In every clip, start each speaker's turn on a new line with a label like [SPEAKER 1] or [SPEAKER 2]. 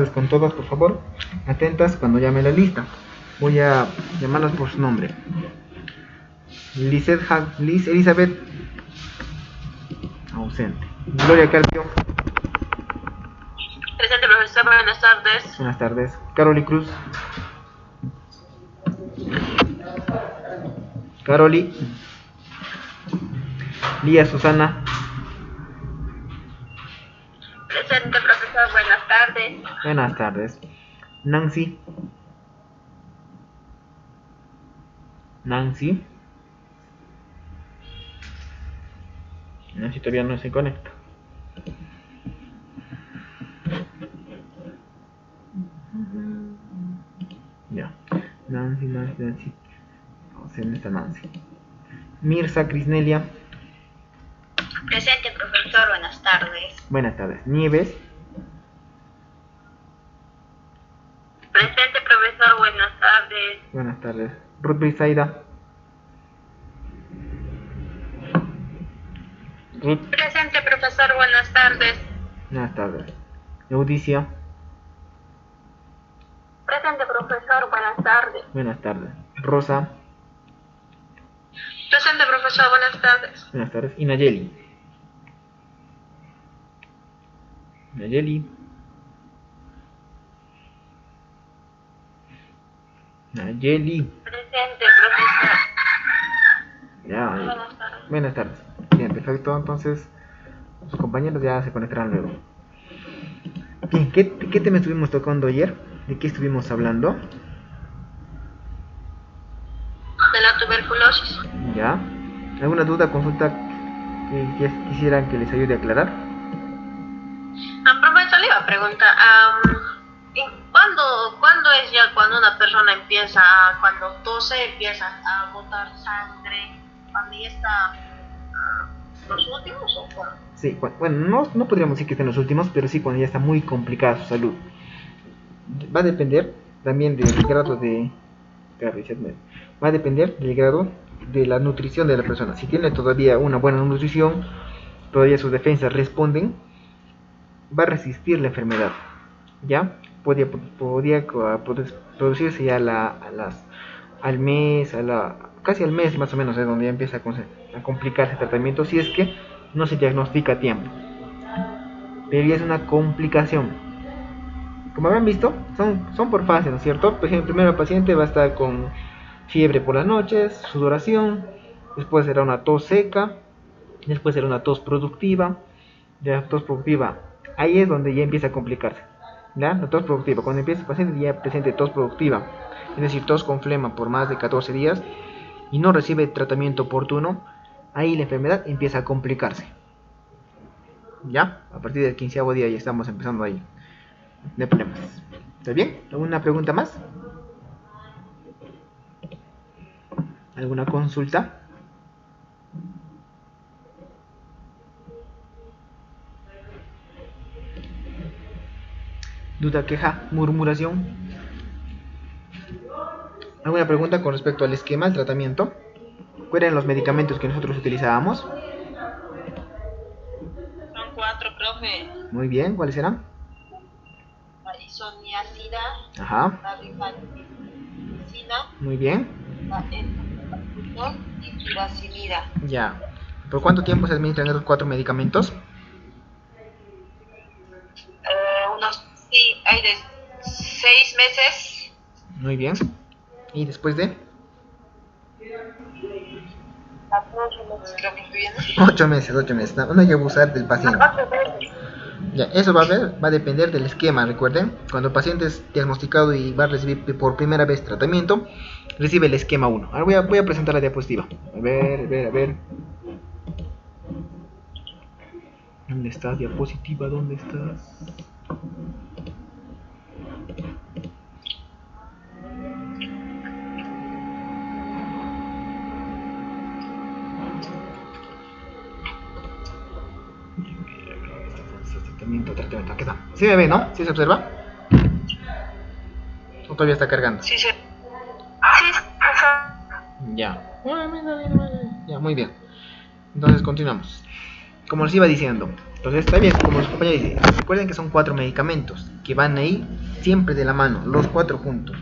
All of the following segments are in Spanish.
[SPEAKER 1] conectadas con todas, por favor. Atentas cuando llame la lista. Voy a llamarlas por su nombre. Liz Elizabeth, ausente. Gloria Carpio.
[SPEAKER 2] Presente, profesor. Buenas tardes.
[SPEAKER 1] Buenas tardes. Caroli Cruz. Caroli. Lía Susana.
[SPEAKER 2] Presente, profesor. Buenas tardes.
[SPEAKER 1] Buenas tardes. Nancy. Nancy todavía no se conecta. Ya. Nancy. ¿Dónde está Nancy? Mirza Crisnelia.
[SPEAKER 2] Presente, profesor. Buenas tardes.
[SPEAKER 1] Buenas tardes. Nieves.
[SPEAKER 2] Presente, profesor. Buenas tardes.
[SPEAKER 1] Buenas tardes. Ruth Brisaida. Ruth.
[SPEAKER 2] Presente, profesor. Buenas tardes.
[SPEAKER 1] Buenas tardes. Eudicia.
[SPEAKER 2] Presente, profesor. Buenas tardes.
[SPEAKER 1] Buenas tardes. Rosa.
[SPEAKER 2] Presente, profesor. Buenas tardes.
[SPEAKER 1] Buenas tardes. Y Nayeli.
[SPEAKER 2] Presente, profesor.
[SPEAKER 1] Ya.
[SPEAKER 2] Buenas tardes.
[SPEAKER 1] Buenas tardes. Bien, perfecto. Entonces, sus compañeros ya se conectarán luego. Bien, ¿qué tema estuvimos tocando ayer? ¿De qué estuvimos hablando?
[SPEAKER 2] De la tuberculosis.
[SPEAKER 1] ¿Ya? ¿Alguna duda, consulta que quisieran que les ayude a aclarar?
[SPEAKER 2] Profesor, le iba a preguntar, ¿cuándo es ya cuando una persona empieza, cuando tose, empieza a botar sangre, cuando ya está los últimos o cuándo?
[SPEAKER 1] Sí, bueno, no podríamos decir que esté en los últimos, pero sí cuando ya está muy complicada su salud. Va a depender también del grado de... Va a depender del grado de la nutrición de la persona. Si tiene todavía una buena nutrición, todavía sus defensas responden, va a resistir la enfermedad. ¿Ya? Podría producirse ya al mes, casi al mes más o menos, es donde ya empieza a complicarse el tratamiento, si es que no se diagnostica a tiempo. Pero ya es una complicación. Como habrán visto, son por fases, ¿no es cierto? Por ejemplo, primero el paciente va a estar con fiebre por las noches, sudoración, después será una tos seca, después será una tos productiva, ahí es donde ya empieza a complicarse. ¿Ya? La tos productiva, cuando empieza el paciente ya presente tos productiva, es decir, tos con flema por más de 14 días y no recibe tratamiento oportuno, ahí la enfermedad empieza a complicarse. ¿Ya? A partir del 15º día ya estamos empezando ahí. De problemas. ¿Está bien? ¿Alguna pregunta más? ¿Alguna consulta? ¿Duda, queja, murmuración? ¿Alguna pregunta con respecto al esquema, al tratamiento? ¿Cuáles eran los medicamentos que nosotros utilizábamos?
[SPEAKER 2] Son 4, profe.
[SPEAKER 1] Muy bien, ¿cuáles eran?
[SPEAKER 2] La isoniazida,
[SPEAKER 1] Ajá.
[SPEAKER 2] la rifampicina,
[SPEAKER 1] Muy bien.
[SPEAKER 2] la etoposide y furacilida.
[SPEAKER 1] Ya. ¿Por cuánto tiempo se administran esos 4 medicamentos?
[SPEAKER 2] Sí, hay de 6 meses.
[SPEAKER 1] Muy bien. ¿Y después de?
[SPEAKER 2] 8 meses, creo que estoy viendo.
[SPEAKER 1] 8 meses, 8 meses. No hay que abusar del paciente.
[SPEAKER 2] 8 meses.
[SPEAKER 1] Ya, eso va a depender del esquema, recuerden. Cuando el paciente es diagnosticado y va a recibir por primera vez tratamiento, recibe el esquema 1. Ahora voy a presentar la diapositiva. A ver. ¿Dónde estás, diapositiva? ¿Dónde estás? Tratamiento. Aquí está. ¿Sí me ve, no? ¿Sí se observa? ¿O todavía está cargando?
[SPEAKER 2] Sí, sí.
[SPEAKER 1] Ya, muy bien. Entonces continuamos. Como les iba diciendo, Entonces está bien, como los compañeros dicen, recuerden que son 4 medicamentos que van ahí siempre de la mano, los 4 juntos.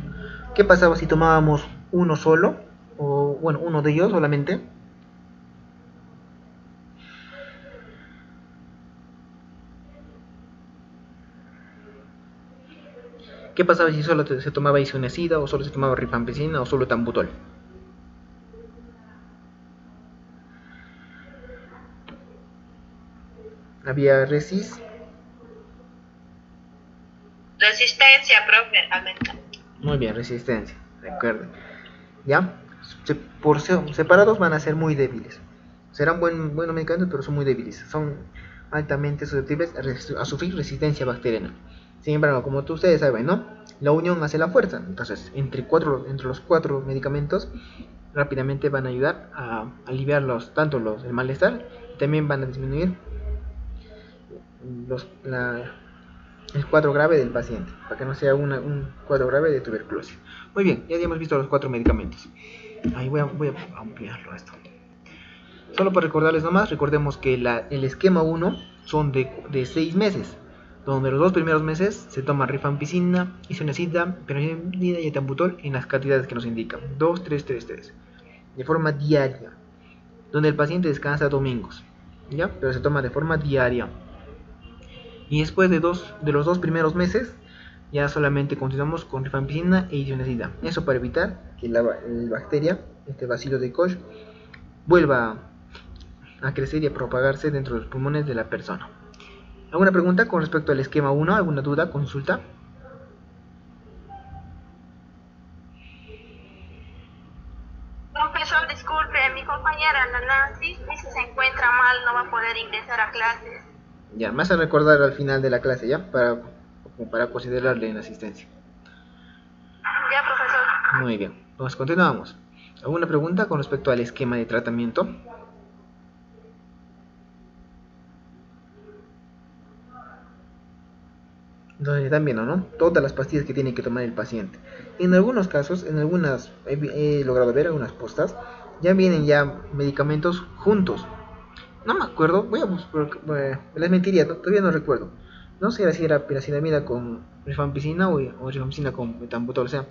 [SPEAKER 1] ¿Qué pasaba si tomábamos uno solo? O bueno, uno de ellos solamente. ¿Qué pasaba si solo se tomaba isoniazida o solo se tomaba rifampicina o solo tambutol? Había
[SPEAKER 2] resistencia, profe, aumenta.
[SPEAKER 1] Muy bien, resistencia, recuerden. ¿Ya? Por separados van a ser muy débiles. Serán buenos medicamentos, pero son muy débiles. Son altamente susceptibles a sufrir resistencia bacteriana. Sin embargo, como ustedes saben, ¿no? La unión hace la fuerza. Entonces, entre los 4 medicamentos, rápidamente van a ayudar a aliviar tanto el malestar y también van a disminuir el cuadro grave del paciente, para que no sea un cuadro grave de tuberculosis. Muy bien, ya hemos visto los 4 medicamentos. Ahí voy a ampliarlo esto. Solo para recordarles nomás, recordemos que el esquema 1 son de 6 meses, donde los 2 primeros meses se toma rifampicina, isoniazida, peroxidina y etambutol en las cantidades que nos indican, 2, 3, 3, 3, de forma diaria, donde el paciente descansa domingos, ¿ya? Pero se toma de forma diaria. Y después de los 2 primeros meses, ya solamente continuamos con rifampicina e isoniazida. Eso para evitar que la bacteria, este bacilo de Koch, vuelva a crecer y a propagarse dentro de los pulmones de la persona. ¿Alguna pregunta con respecto al esquema 1? ¿Alguna duda? ¿Consulta?
[SPEAKER 2] Profesor, disculpe, mi compañera Nancy dice se encuentra mal, no va a poder ingresar a clases.
[SPEAKER 1] Ya, más a recordar al final de la clase, ¿ya? Para considerarle en asistencia.
[SPEAKER 2] Ya, profesor.
[SPEAKER 1] Muy bien, pues continuamos. ¿Alguna pregunta con respecto al esquema de tratamiento? Entonces están viendo, ¿no? Todas las pastillas que tiene que tomar el paciente. En algunos casos, he logrado ver algunas postas, ya vienen ya medicamentos juntos. No me acuerdo, voy a buscar, les mentiría, todavía no recuerdo. No sé si era piracinamida con rifampicina o rifampicina con metambutol, o sea.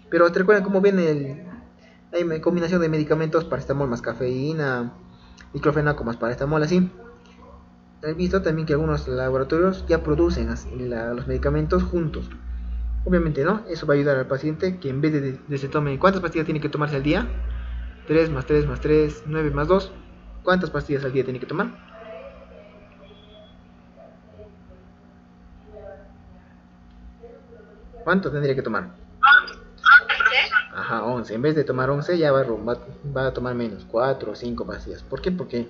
[SPEAKER 1] Pero te recuerdan cómo viene la combinación de medicamentos, paracetamol más cafeína, diclofenaco más paracetamol, así. He visto también que algunos laboratorios ya producen los medicamentos juntos. Obviamente, ¿no? Eso va a ayudar al paciente que en vez de se tome, ¿cuántas pastillas tiene que tomarse al día? 3 más 3 más 3, 9 más 2. ¿Cuántas pastillas al día tiene que tomar? ¿Cuánto tendría que tomar?
[SPEAKER 2] 11.
[SPEAKER 1] Ajá, 11. En vez de tomar 11 ya va a tomar menos, 4 o 5 pastillas. ¿Por qué? Porque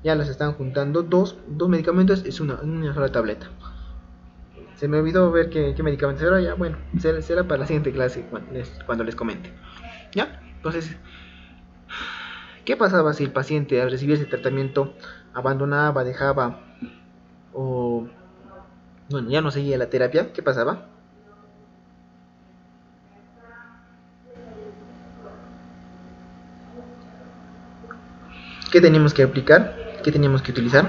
[SPEAKER 1] ya las están juntando dos medicamentos, es una sola tableta. Se me olvidó ver qué medicamentos era, ya bueno, será para la siguiente clase cuando les comente. ¿Ya? Entonces, ¿qué pasaba si el paciente al recibir ese tratamiento abandonaba, dejaba o bueno, ya no seguía la terapia? ¿Qué pasaba? ¿Qué teníamos que aplicar? ¿Qué teníamos que utilizar?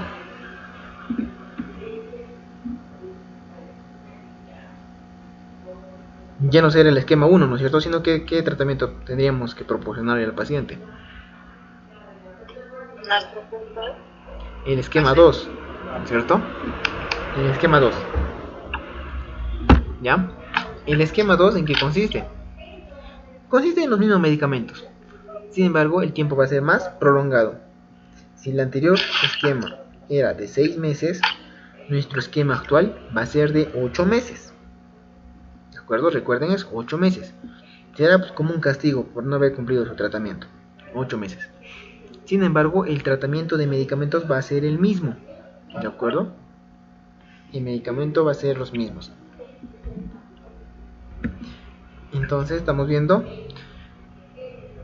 [SPEAKER 1] Ya no será el esquema 1, ¿no es cierto? Sino que qué tratamiento tendríamos que proporcionarle al paciente. El esquema 2, ¿cierto? El esquema 2. ¿Ya? El esquema 2, ¿en qué consiste? Consiste en los mismos medicamentos. Sin embargo, el tiempo va a ser más prolongado. Si el anterior esquema era de 6 meses, nuestro esquema actual va a ser de 8 meses. ¿De acuerdo? Recuerden eso, 8 meses. Será pues como un castigo por no haber cumplido su tratamiento. 8 meses. Sin embargo, el tratamiento de medicamentos va a ser el mismo. ¿De acuerdo? El medicamento va a ser los mismos. Entonces estamos viendo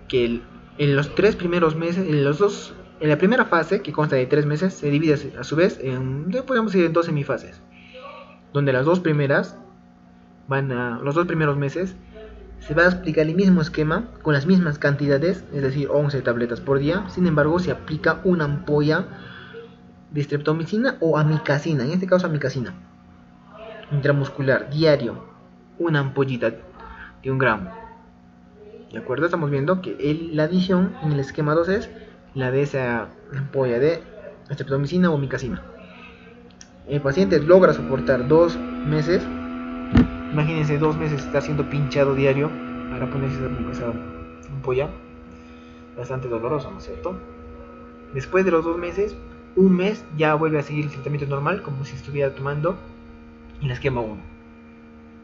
[SPEAKER 1] que en los 3 primeros meses, en la primera fase, que consta de 3 meses, se divide a su vez podríamos decir en 2 semifases, donde las dos primeras los 2 primeros meses se va a aplicar el mismo esquema con las mismas cantidades, es decir, 11 tabletas por día. Sin embargo, se aplica una ampolla de streptomicina o amicacina, en este caso amicacina, intramuscular, diario, una ampollita de 1 gramo. ¿De acuerdo? Estamos viendo que la adición en el esquema 2 es la de esa ampolla de streptomicina o amicacina. El paciente logra soportar 2 meses. Imagínense 2 meses estar siendo pinchado diario para ponerse esa ampolla. Bastante doloroso, ¿no es cierto? Después de los 2 meses, 1 mes ya vuelve a seguir el tratamiento normal, como si estuviera tomando el esquema 1.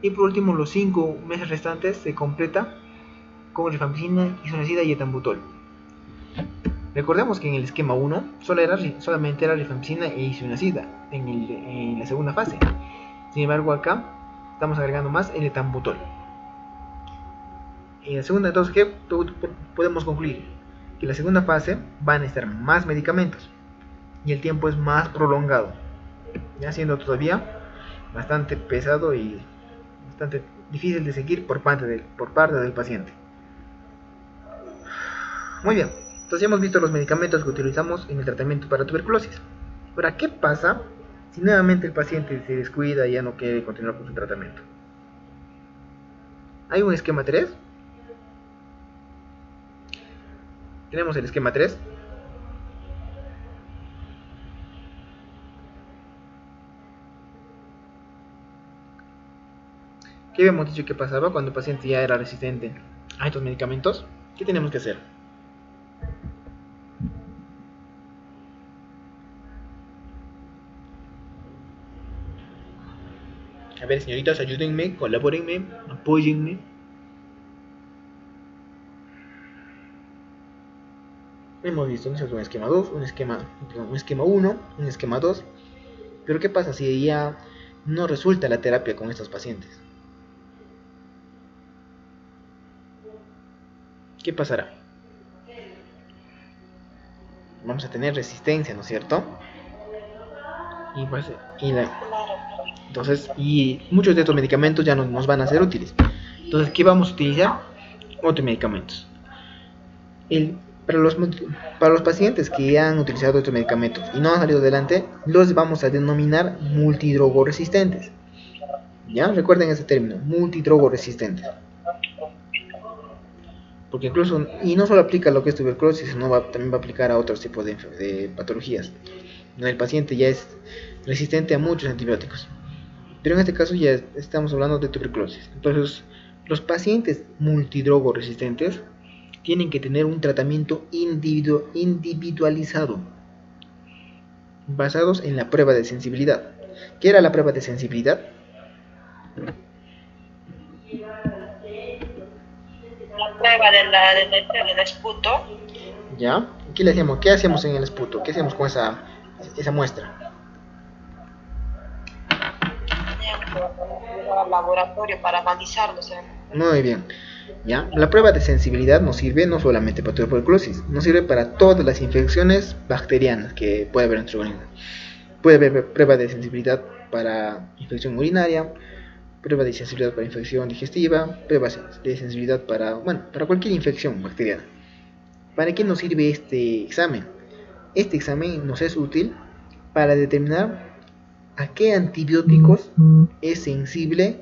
[SPEAKER 1] Y por último, los 5 meses restantes se completa con rifampicina, isoniazida y etambutol. Recordemos que en el esquema 1 solamente era rifampicina e isoniazida en la segunda fase. Sin embargo, acá estamos agregando más el etambutol. En la segunda, entonces, ¿qué podemos concluir? Que en la segunda fase van a estar más medicamentos y el tiempo es más prolongado, ya siendo todavía bastante pesado y bastante difícil de seguir por parte del paciente. Muy bien, entonces ya hemos visto los medicamentos que utilizamos en el tratamiento para tuberculosis. Ahora, ¿qué pasa si nuevamente el paciente se descuida y ya no quiere continuar con su tratamiento? Hay un esquema 3. Tenemos el esquema 3. ¿Qué habíamos dicho que pasaba cuando el paciente ya era resistente a estos medicamentos? ¿Qué tenemos que hacer? A ver, señoritas, ayúdenme, colabórenme, apóyenme. Hemos visto entonces un esquema 2, un esquema 1, un esquema 2. Pero ¿qué pasa si ya no resulta la terapia con estos pacientes? ¿Qué pasará? Vamos a tener resistencia, ¿no es cierto? Entonces, muchos de estos medicamentos ya no nos van a ser útiles. Entonces, ¿qué vamos a utilizar? Otros medicamentos. Para los pacientes que ya han utilizado estos medicamentos y no han salido adelante, los vamos a denominar multidrogoresistentes. ¿Ya? Recuerden ese término, multidrogoresistentes. Porque incluso, y no solo aplica a lo que es tuberculosis, sino también va a aplicar a otros tipos de patologías. El paciente ya es resistente a muchos antibióticos. Pero en este caso ya estamos hablando de tuberculosis. Entonces, los pacientes multidrogoresistentes tienen que tener un tratamiento individualizado, basados en la prueba de sensibilidad. ¿Qué era la prueba de sensibilidad?
[SPEAKER 2] La prueba del esputo.
[SPEAKER 1] ¿Ya? ¿Qué hacíamos en el esputo? ¿Qué hacíamos con esa muestra?
[SPEAKER 2] Al laboratorio para analizarlos.
[SPEAKER 1] Muy bien. ¿Ya? La prueba de sensibilidad nos sirve no solamente para tuberculosis, nos sirve para todas las infecciones bacterianas que puede haber en nuestro organismo. Puede haber prueba de sensibilidad para infección urinaria, prueba de sensibilidad para infección digestiva, prueba de sensibilidad para cualquier infección bacteriana. ¿Para qué nos sirve este examen? Este examen nos es útil para determinar a qué antibióticos es sensible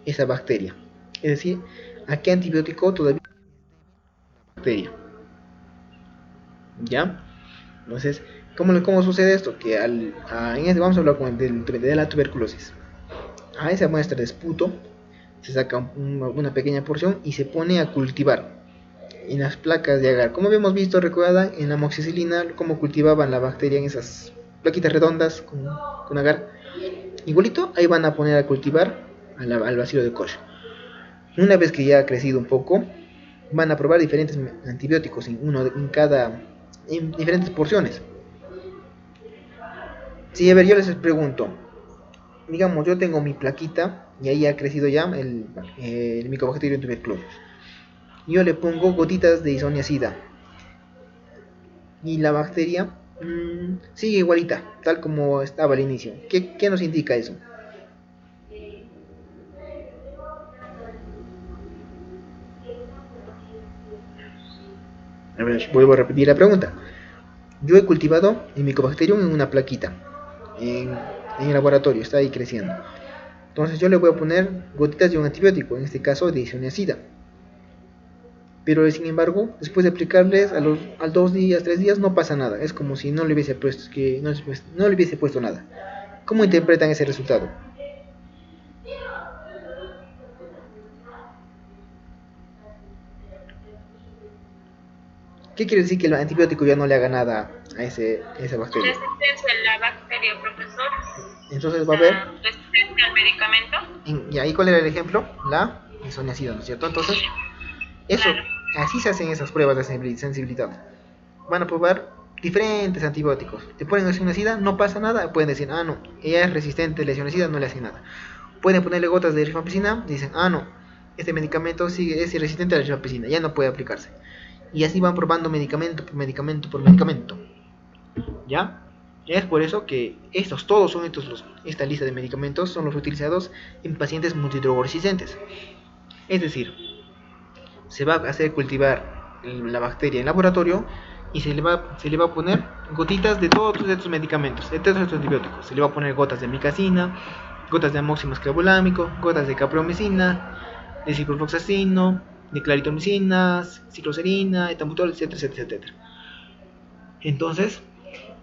[SPEAKER 1] esa bacteria. Es decir, a qué antibiótico todavía la bacteria. ¿Ya? Entonces, ¿cómo sucede esto? Que vamos a hablar de la tuberculosis. A esa muestra de esputo se saca una pequeña porción y se pone a cultivar en las placas de agar. Como habíamos visto, recuerdan en la amoxicilina cómo cultivaban la bacteria en esas plaquitas redondas con agar. Igualito, ahí van a poner a cultivar al bacilo de Koch. Una vez que ya ha crecido un poco, van a probar diferentes antibióticos en diferentes porciones. Sí, a ver, yo les pregunto, digamos, yo tengo mi plaquita y ahí ha crecido ya el Mycobacterium tuberculosis. Yo le pongo gotitas de isoniazida y la bacteria sigue igualita, tal como estaba al inicio. ¿Qué nos indica eso? A ver, vuelvo a repetir la pregunta. Yo he cultivado el Mycobacterium en una plaquita, en el laboratorio, está ahí creciendo. Entonces yo le voy a poner gotitas de un antibiótico, en este caso de isoniazida. Pero sin embargo, después de aplicarles a 2 días, 3 días, no pasa nada. Es como si no le hubiese puesto, no le hubiese puesto nada. ¿Cómo interpretan ese resultado? ¿Qué quiere decir que el antibiótico ya no le haga nada a esa bacteria?
[SPEAKER 2] Resistencia a la bacteria, profesor.
[SPEAKER 1] Entonces va a haber...
[SPEAKER 2] Resistencia al medicamento.
[SPEAKER 1] ¿Y ahí cuál era el ejemplo? La isoniazida, ¿no es cierto? Entonces, eso,
[SPEAKER 2] Claro.
[SPEAKER 1] así se hacen esas pruebas de sensibilidad. Van a probar diferentes antibióticos. Te ponen isoniazida, no pasa nada. Pueden decir, ah, no, ella es resistente a la isoniazida, no le hace nada. Pueden ponerle gotas de rifampicina, dicen, ah, no, este medicamento es resistente a la rifampicina, ya no puede aplicarse. Y así van probando medicamento por medicamento por medicamento. ¿Ya? Es por eso que esta lista de medicamentos son los utilizados en pacientes multidrogoresistentes. Es decir, se va a hacer cultivar la bacteria en laboratorio y se le va a poner gotitas de todos estos medicamentos, de todos estos antibióticos. Se le va a poner gotas de micacina, gotas de amoxicilina clavulámico, gotas de capromicina, de ciprofloxacino, de claritromicina, cicloserina, etambutol, etcétera, etcétera, etcétera. Entonces,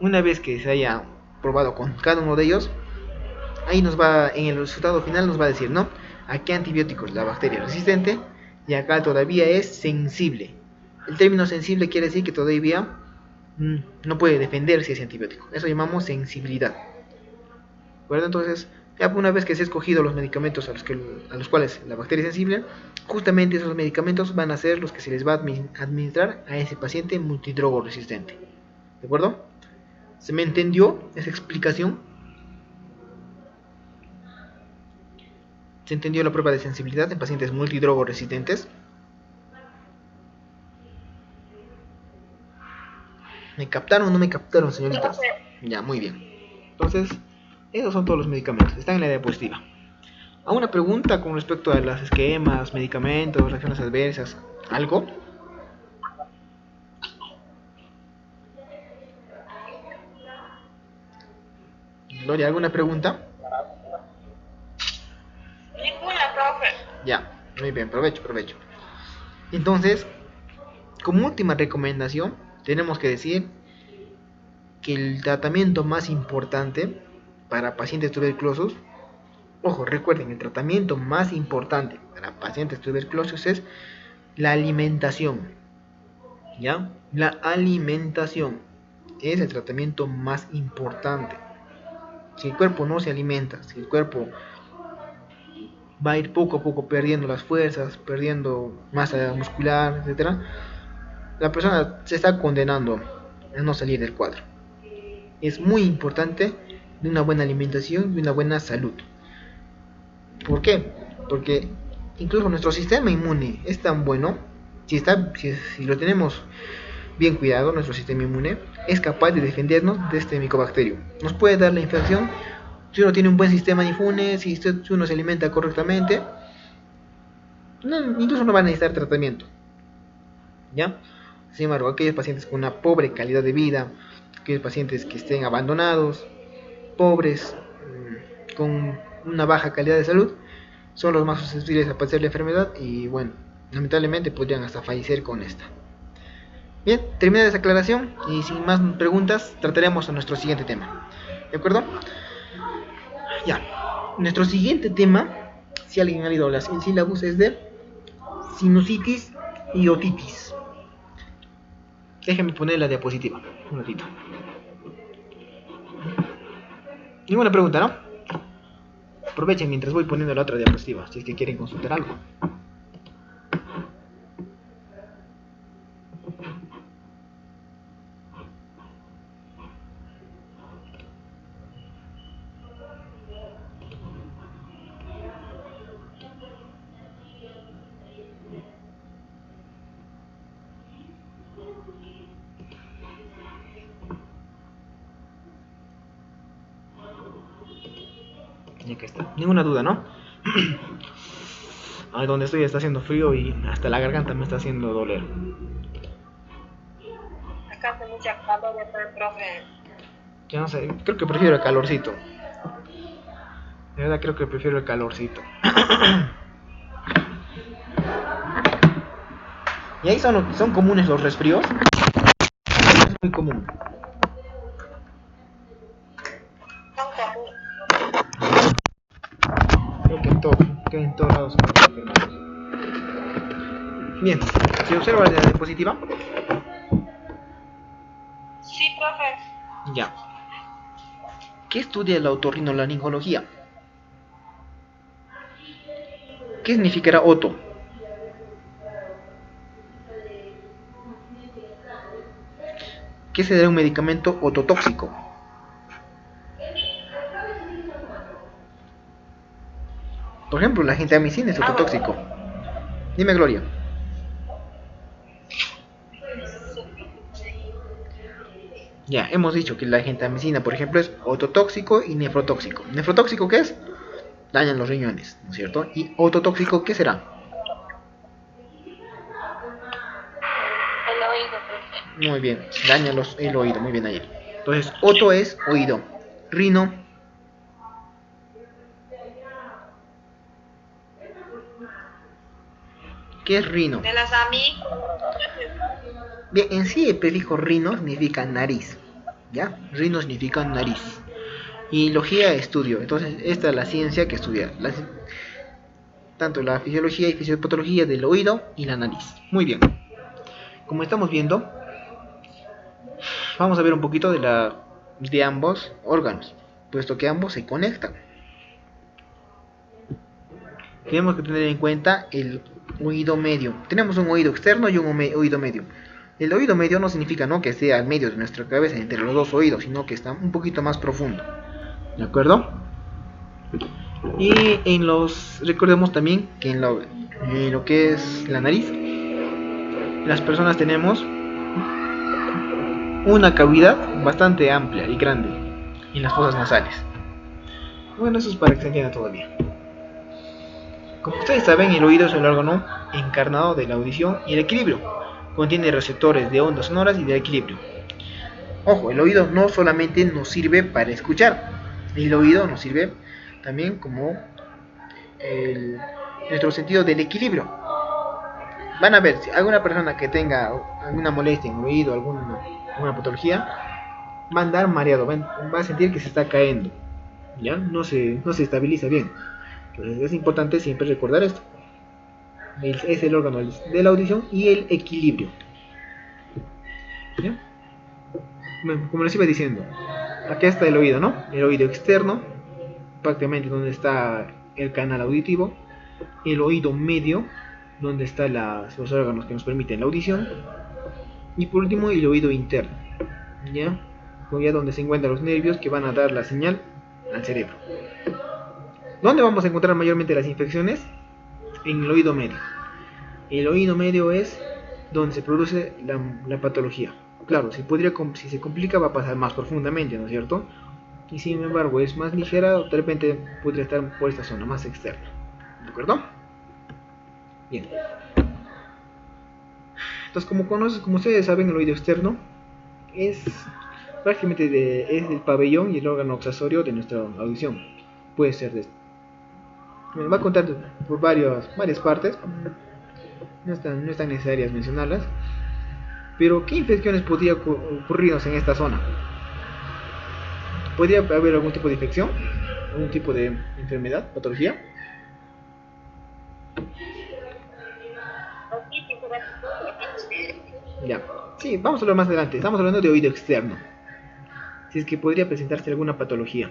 [SPEAKER 1] una vez que se haya probado con cada uno de ellos, ahí en el resultado final nos va a decir, ¿no? A qué antibióticos la bacteria es resistente y acá todavía es sensible. El término sensible quiere decir que todavía no puede defenderse ese antibiótico. Eso llamamos sensibilidad. ¿Verdad? Entonces, ya una vez que se han escogido los medicamentos a los cuales la bacteria es sensible, justamente esos medicamentos van a ser los que se les va a administrar a ese paciente multidrogo resistente. ¿De acuerdo? ¿Se me entendió esa explicación? ¿Se entendió la prueba de sensibilidad en pacientes multidrogo resistentes? ¿Me captaron o no me captaron, señoritas? Ya, muy bien. Entonces, esos son todos los medicamentos. Están en la diapositiva. ¿Alguna pregunta con respecto a los esquemas, medicamentos, reacciones adversas? ¿Algo? Gloria, ¿alguna pregunta?
[SPEAKER 2] Ninguna, profe.
[SPEAKER 1] Ya, muy bien, provecho. Entonces, como última recomendación, tenemos que decir que el tratamiento más importante para pacientes tuberculosos, ojo, recuerden, el tratamiento más importante para pacientes tuberculosos es la alimentación. ¿Ya? La alimentación es el tratamiento más importante. Si el cuerpo no se alimenta, si el cuerpo va a ir poco a poco perdiendo las fuerzas, perdiendo masa muscular, etcétera, la persona se está condenando a no salir del cuadro. Es muy importante de una buena alimentación y una buena salud. ¿Por qué? Porque incluso nuestro sistema inmune es tan bueno, si lo tenemos bien cuidado, nuestro sistema inmune es capaz de defendernos de este micobacterio. Nos puede dar la infección si uno tiene un buen sistema inmune, si uno se alimenta correctamente, incluso no van a necesitar tratamiento. ¿Ya? Sin embargo, aquellos pacientes con una pobre calidad de vida, aquellos pacientes que estén abandonados, pobres, con una baja calidad de salud, son los más susceptibles a padecer la enfermedad y bueno, lamentablemente podrían hasta fallecer con esta. Bien, terminada esa aclaración y sin más preguntas trataremos a nuestro siguiente tema. ¿De acuerdo? Ya, nuestro siguiente tema, si alguien ha leído el sílabus, es de sinusitis y otitis. Déjenme poner la diapositiva un ratito. Ninguna pregunta, ¿no? Aprovechen mientras voy poniendo la otra diapositiva, si es que quieren consultar algo. Y acá está. Ninguna duda, ¿no? Ahí donde estoy está haciendo frío y hasta la garganta me está haciendo doler.
[SPEAKER 2] Acá tenemos mucha calor acá, profe.
[SPEAKER 1] Ya no sé, creo que prefiero el calorcito. De verdad creo que prefiero el calorcito. Y ahí son comunes los resfríos. Es muy común.
[SPEAKER 2] Son comunes.
[SPEAKER 1] Creo que en todos lados son enfermos. Bien, ¿se observa la diapositiva?
[SPEAKER 2] Sí, profe.
[SPEAKER 1] Ya. ¿Qué estudia la otorrinolaringología? ¿Qué significará oto? ¿Qué será un medicamento ototóxico? Por ejemplo, la gentamicina es ototóxico. Dime, Gloria. Ya, hemos dicho que la gentamicina, por ejemplo, es ototóxico y nefrotóxico. ¿Nefrotóxico qué es? Dañan los riñones, ¿no es cierto? ¿Y ototóxico qué será?
[SPEAKER 2] El oído, profe.
[SPEAKER 1] Muy bien, daña el oído, muy bien ayer. Entonces, oto es oído. Rino. ¿Qué es rino?
[SPEAKER 2] De las AMI.
[SPEAKER 1] Bien, en sí el prefijo rino significa nariz. ¿Ya? Rino significa nariz. Y logía, estudio. Entonces, esta es la ciencia que estudia tanto la fisiología y fisiopatología del oído y la nariz. Muy bien. Como estamos viendo, vamos a ver un poquito de ambos órganos, puesto que ambos se conectan. Tenemos que tener en cuenta el oído medio. Tenemos un oído externo y un oído medio. El oído medio no significa no que esté al medio de nuestra cabeza entre los dos oídos, sino que está un poquito más profundo. ¿De acuerdo? Y recordemos también que en lo que es la nariz, las personas tenemos una cavidad bastante amplia y grande en las fosas nasales. Bueno, eso es para que se entienda todo bien. Como ustedes saben, el oído es el órgano encarnado de la audición y el equilibrio. Contiene receptores de ondas sonoras y de equilibrio. Ojo, el oído no solamente nos sirve para escuchar, el oído nos sirve también como nuestro sentido del equilibrio. Van a ver, si alguna persona que tenga alguna molestia en el oído, alguna patología, va a andar mareado, va a sentir que se está cayendo, ¿ya? No se estabiliza bien. Entonces es importante siempre recordar esto. Es el órgano de la audición y el equilibrio. ¿Ya? Como les iba diciendo, aquí está el oído, ¿no? El oído externo, prácticamente donde está el canal auditivo. El oído medio, donde están los órganos que nos permiten la audición. Y por último, el oído interno, ¿ya? Ya donde se encuentran los nervios que van a dar la señal al cerebro. ¿Dónde vamos a encontrar mayormente las infecciones? En el oído medio. El oído medio es donde se produce la patología. Claro, si se complica va a pasar más profundamente, ¿no es cierto? Y sin embargo es más ligera, de repente podría estar por esta zona más externa. ¿De acuerdo? Bien. Entonces, como ustedes saben, el oído externo es prácticamente es el pabellón y el órgano accesorio de nuestra audición. Puede ser me va a contar por varias partes. No están necesarias mencionarlas. Pero, ¿qué infecciones podría ocurrirnos en esta zona? ¿Podría haber algún tipo de infección? ¿Algún tipo de enfermedad, patología? Ya. Sí, vamos a hablar más adelante. Estamos hablando de oído externo. Si es que podría presentarse alguna patología.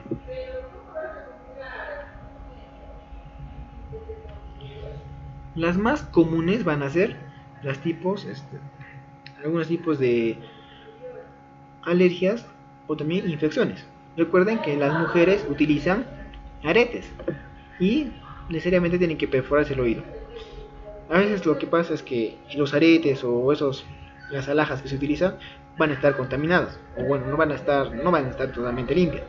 [SPEAKER 1] Las más comunes van a ser algunos tipos de alergias o también infecciones. Recuerden que las mujeres utilizan aretes y necesariamente tienen que perforarse el oído. A veces lo que pasa es que los aretes o las alhajas que se utilizan van a estar contaminadas, o bueno, no van a estar totalmente limpias.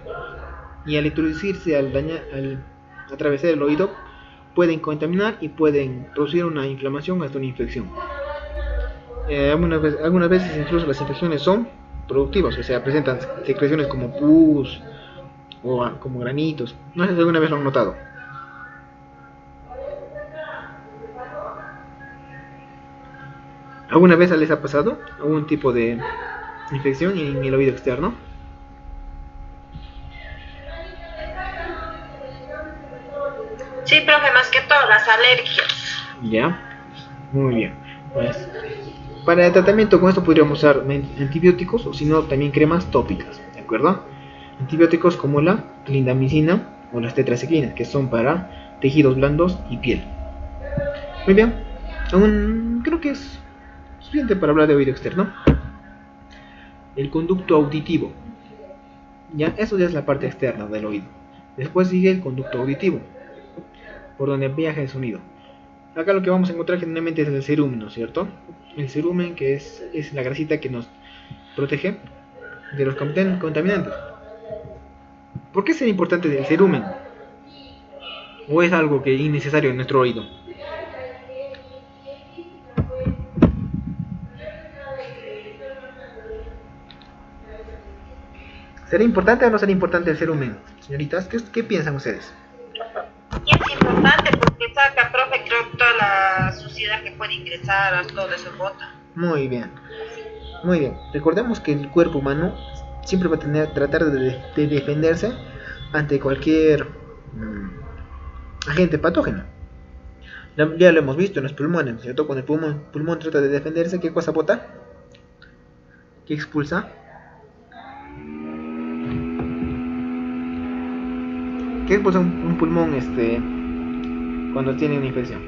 [SPEAKER 1] Y al introducirse, al atravesar el oído, pueden contaminar y pueden producir una inflamación hasta una infección. Algunas veces incluso las infecciones son productivas, o sea, presentan secreciones como pus o como granitos. No sé si alguna vez lo han notado. ¿Alguna vez les ha pasado algún tipo de infección en el oído externo?
[SPEAKER 2] Sí, profe, más que todo las alergias.
[SPEAKER 1] Ya, muy bien. Pues, para el tratamiento con esto podríamos usar antibióticos o si no también cremas tópicas, ¿de acuerdo? Antibióticos como la clindamicina o las tetraciclinas, que son para tejidos blandos y piel. Muy bien, aún creo que es suficiente para hablar de oído externo. El conducto auditivo, ya, eso ya es la parte externa del oído. Después sigue el conducto auditivo, por donde viaja el sonido. Acá lo que vamos a encontrar generalmente es el cerumen, ¿no es cierto? El cerumen, que es la grasita que nos protege de los contaminantes. ¿Por qué es importante el cerumen? ¿O es algo que es innecesario en nuestro oído? ¿Será importante o no será importante el cerumen? Señoritas, ¿qué piensan ustedes?
[SPEAKER 2] Y es importante porque saca, profe, creo toda la suciedad que puede ingresar a todo eso bota.
[SPEAKER 1] Muy bien, muy bien. Recordemos que el cuerpo humano siempre va a tratar de defenderse ante cualquier agente patógeno. Ya lo hemos visto en los pulmones, ¿cierto? Cuando el pulmón trata de defenderse, ¿qué cosa bota? ¿Qué expulsa? ¿Qué expulsa un pulmón cuando tiene una infección?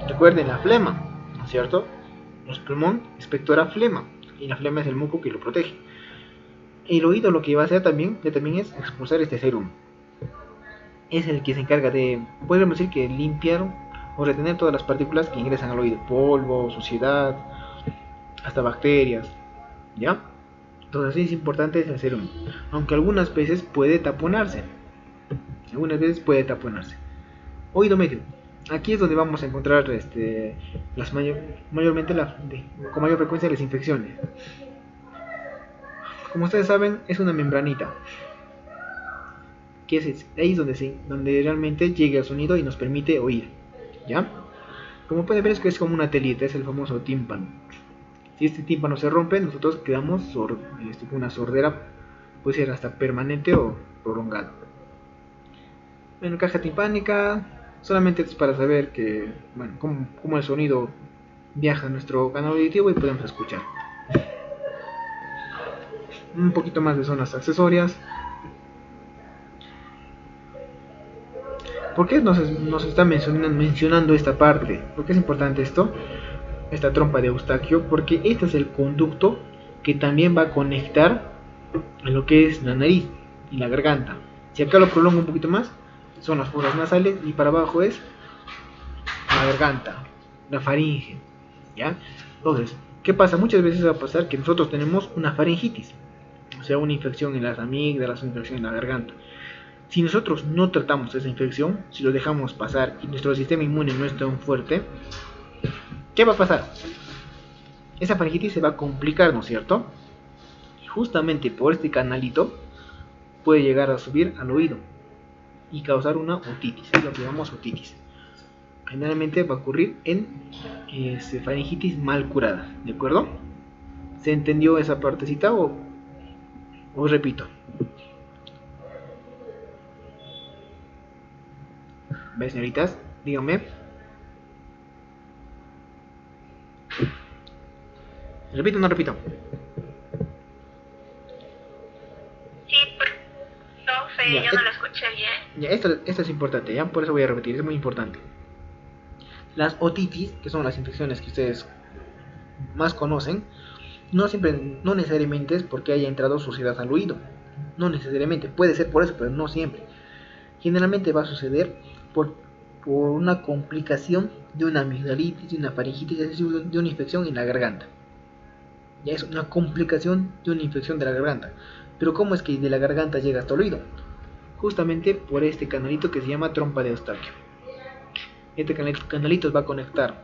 [SPEAKER 1] Recuerden la flema, ¿no es cierto? El pulmón expectora flema y la flema es el muco que lo protege. El oído lo que va a hacer también es expulsar este serum. Es el que se encarga de, podríamos decir que limpiar o retener todas las partículas que ingresan al oído, polvo, suciedad, hasta bacterias, ¿ya? Entonces sí es importante el serum, aunque algunas veces puede taponarse. Oído medio. Aquí es donde vamos a encontrar mayormente con mayor frecuencia las infecciones. Como ustedes saben, es una membranita que es ahí donde realmente llega el sonido y nos permite oír, ¿ya? Como pueden ver, es como una telita, es el famoso tímpano. Si este tímpano se rompe, nosotros quedamos con una sordera, puede ser hasta permanente o prolongada. Bueno, caja timpánica solamente es para saber que, bueno, cómo el sonido viaja a nuestro canal auditivo y podemos escuchar. Un poquito más de zonas accesorias. ¿Por qué nos está mencionando esta parte? ¿Por qué es importante esto? Esta trompa de Eustaquio, porque este es el conducto que también va a conectar a lo que es la nariz y la garganta. Si acá lo prolongo un poquito más, son las fosas nasales y para abajo es la garganta, la faringe, ¿ya? Entonces, ¿qué pasa? Muchas veces va a pasar que nosotros tenemos una faringitis, o sea, una infección en las amígdalas, una infección en la garganta. Si nosotros no tratamos esa infección, si lo dejamos pasar y nuestro sistema inmune no es tan fuerte, ¿qué va a pasar? Esa faringitis se va a complicar, ¿no es cierto? Y justamente por este canalito puede llegar a subir al oído y causar una otitis, es lo que llamamos otitis. Generalmente va a ocurrir en faringitis mal curada, ¿de acuerdo? ¿Se entendió esa partecita o repito? ¿Ves, señoritas? Díganme. ¿Repito o no repito?
[SPEAKER 2] Sí, profe, yo no lo escuché bien.
[SPEAKER 1] Ya, esto es importante, ¿ya? Por eso voy a repetir, es muy importante. Las otitis, que son las infecciones que ustedes más conocen, no necesariamente es porque haya entrado suciedad al oído. No necesariamente, puede ser por eso, pero no siempre. Generalmente va a suceder por una complicación de una amigdalitis, de una faringitis, es decir, de una infección en la garganta. Ya es una complicación de una infección de la garganta. Pero ¿cómo es que de la garganta llega hasta el oído? justamente por este canalito que se llama trompa de Eustaquio. Este canalito va a conectar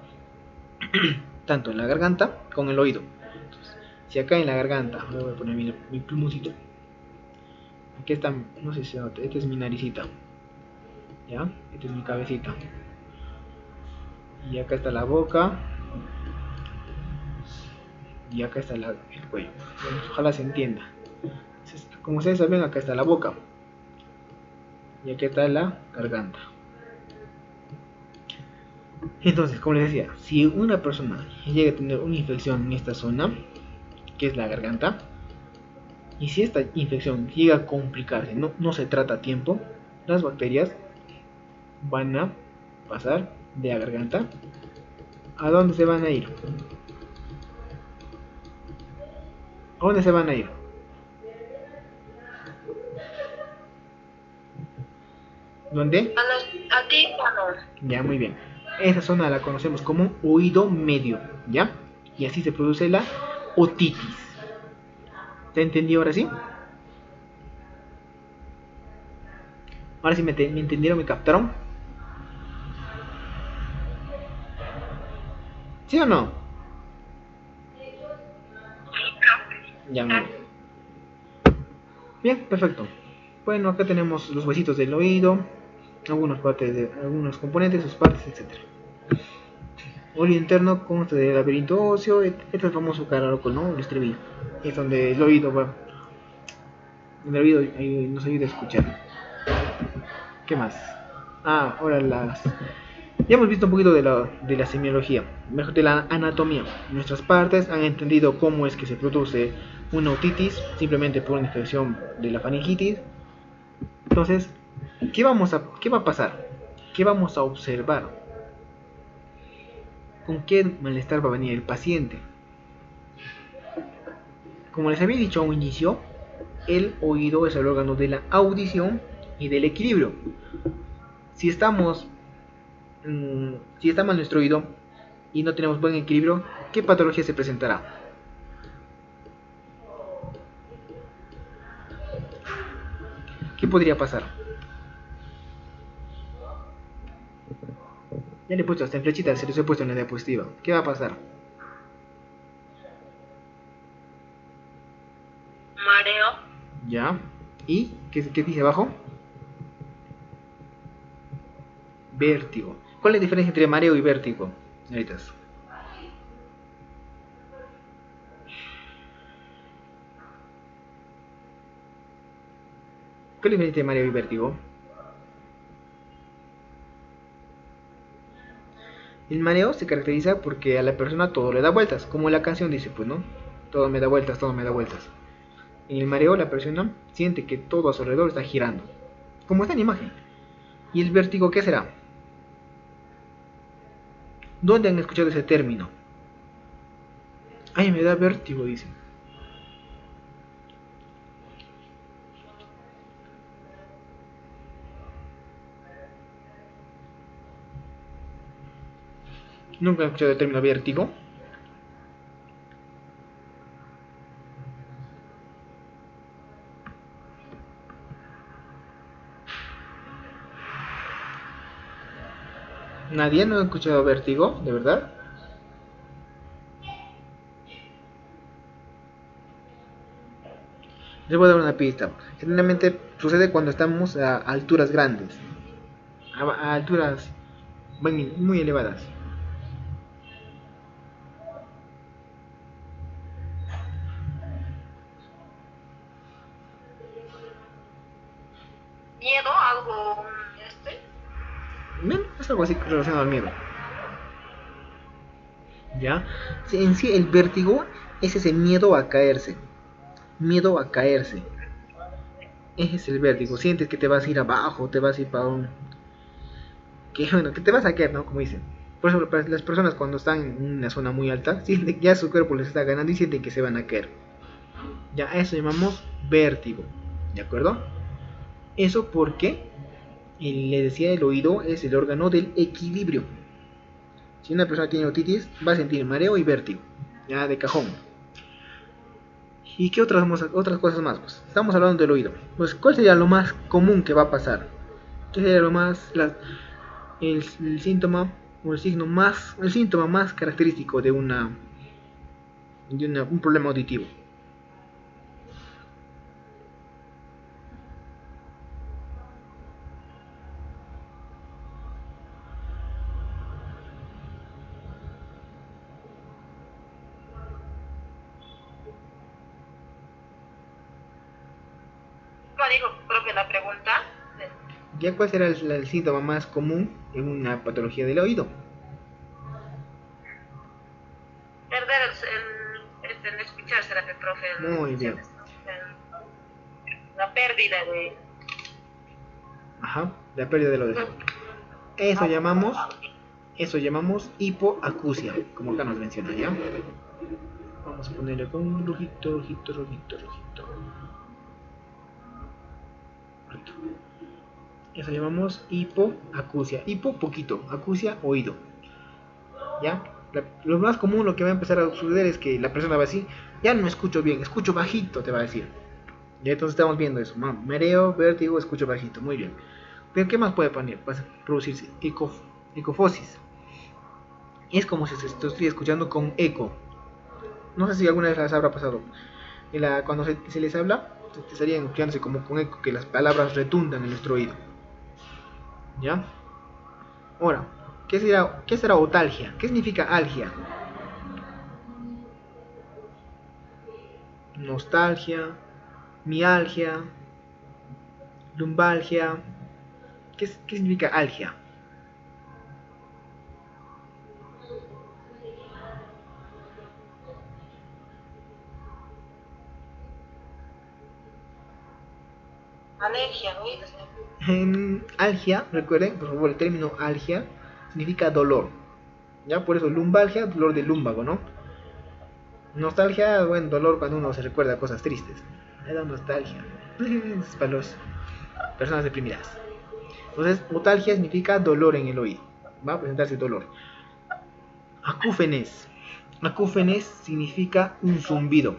[SPEAKER 1] tanto en la garganta con el oído. Entonces, si acá en la garganta, voy a poner mi plumoncito. Aquí está, no sé si se nota, esta es mi naricita. ¿Ya? Esta es mi cabecita. Y acá está la boca. Y acá está el cuello. Bueno, ojalá se entienda. Entonces, como ustedes saben, acá está la boca. Y aquí está la garganta. Entonces, como les decía, si una persona llega a tener una infección en esta zona, que es la garganta, y si esta infección llega a complicarse, no se trata a tiempo, las bacterias van a pasar de la garganta. ¿A dónde se van a ir? ¿A dónde se van a ir? ¿Dónde?
[SPEAKER 2] A ti, bueno.
[SPEAKER 1] Ya, muy bien. Esa zona la conocemos como oído medio, ¿ya? Y así se produce la otitis. ¿Te entendió ahora sí? Ahora sí me entendieron, me captaron. ¿Sí o no? Ya, muy bien. Bien, perfecto. Bueno, acá tenemos los huesitos del oído, algunos componentes, sus partes, etc. Oído interno consta del laberinto óseo, este es el famoso caracol, ¿no? El estribillo. Es donde el oído va. El oído nos ayuda a escuchar. ¿Qué más? Ahora ya hemos visto un poquito de la semiología, mejor de la anatomía. Nuestras partes han entendido cómo es que se produce una otitis, simplemente por una infección de la faringitis. Entonces, ¿qué va a pasar? ¿Qué vamos a observar? ¿Con qué malestar va a venir el paciente? Como les había dicho a un inicio, el oído es el órgano de la audición y del equilibrio. Si está mal nuestro oído y no tenemos buen equilibrio, ¿qué patología se presentará? ¿Qué podría pasar? Ya le he puesto hasta en flechitas, se los he puesto en la diapositiva. ¿Qué va a pasar?
[SPEAKER 2] Mareo.
[SPEAKER 1] Ya. ¿Y qué dice abajo? Vértigo. ¿Cuál es la diferencia entre mareo y vértigo, señoritas? ¿Cuál es la diferencia entre mareo y vértigo? El mareo se caracteriza porque a la persona todo le da vueltas, como la canción dice, pues, ¿no? Todo me da vueltas, todo me da vueltas. En el mareo la persona siente que todo a su alrededor está girando, como está en la imagen. ¿Y el vértigo qué será? ¿Dónde han escuchado ese término? Ay, me da vértigo, dicen. ¿Nunca han escuchado el término vértigo? ¿Nadie no ha escuchado vértigo? ¿De verdad? Les voy a dar una pista. Generalmente sucede cuando estamos a alturas grandes, a alturas muy elevadas.
[SPEAKER 2] Miedo, algo,
[SPEAKER 1] Bien, es algo así relacionado al miedo. ¿Ya? Sí, en sí, el vértigo es ese miedo a caerse. Miedo a caerse. Ese es el vértigo. Sientes que te vas a ir abajo, te vas a ir para un... que te vas a caer, ¿no? Como dicen. Por eso las personas cuando están en una zona muy alta, sienten que ya su cuerpo les está ganando y sienten que se van a caer. Ya, a eso llamamos vértigo. ¿De acuerdo? Eso porque, le decía, el oído es el órgano del equilibrio. Si una persona tiene otitis, va a sentir mareo y vértigo. Ya, de cajón. ¿Y qué otras cosas más? Pues estamos hablando del oído. Pues, ¿cuál sería lo más común que va a pasar? ¿Qué sería el síntoma o el síntoma más característico de un problema auditivo?
[SPEAKER 2] ¿Cómo dijo, profe, la pregunta?
[SPEAKER 1] ¿Ya cuál será el síntoma más común en una patología del oído?
[SPEAKER 2] Perder el escuchar, será que, profe,
[SPEAKER 1] Muy bien.
[SPEAKER 2] la pérdida de...
[SPEAKER 1] Ajá, la pérdida del oído. Eso llamamos hipoacusia, como acá nos menciona, ¿ya? Vamos a ponerle con un rojito. Eso llamamos hipoacusia. Hipo, poquito. Acusia, oído. ¿Ya? Lo más común, lo que va a empezar a suceder es que la persona va a decir, ya no escucho bien, escucho bajito, te va a decir. Ya entonces estamos viendo eso. Mareo, vértigo, escucho bajito. Muy bien. Pero ¿qué más puede poner? Puede producirse ecofosis. Es como si se estuviera escuchando con eco. No sé si alguna vez les habrá pasado. Cuando se les habla, estarían escuchándose como con eco, que las palabras retundan en nuestro oído. ¿Ya? Ahora, ¿qué será otalgia? ¿Qué significa algia? Nostalgia, mialgia, lumbalgia. ¿Qué significa algia?
[SPEAKER 2] Alergia, ¿no?
[SPEAKER 1] En algia, recuerden, por favor, el término algia significa dolor. ¿Ya? Por eso lumbalgia, dolor del lumbago, ¿no? Nostalgia, bueno, dolor cuando uno se recuerda cosas tristes. Me da nostalgia. Es para las personas deprimidas. Entonces, otalgia significa dolor en el oído. Va a presentarse dolor. Acúfenes. Acúfenes significa un zumbido.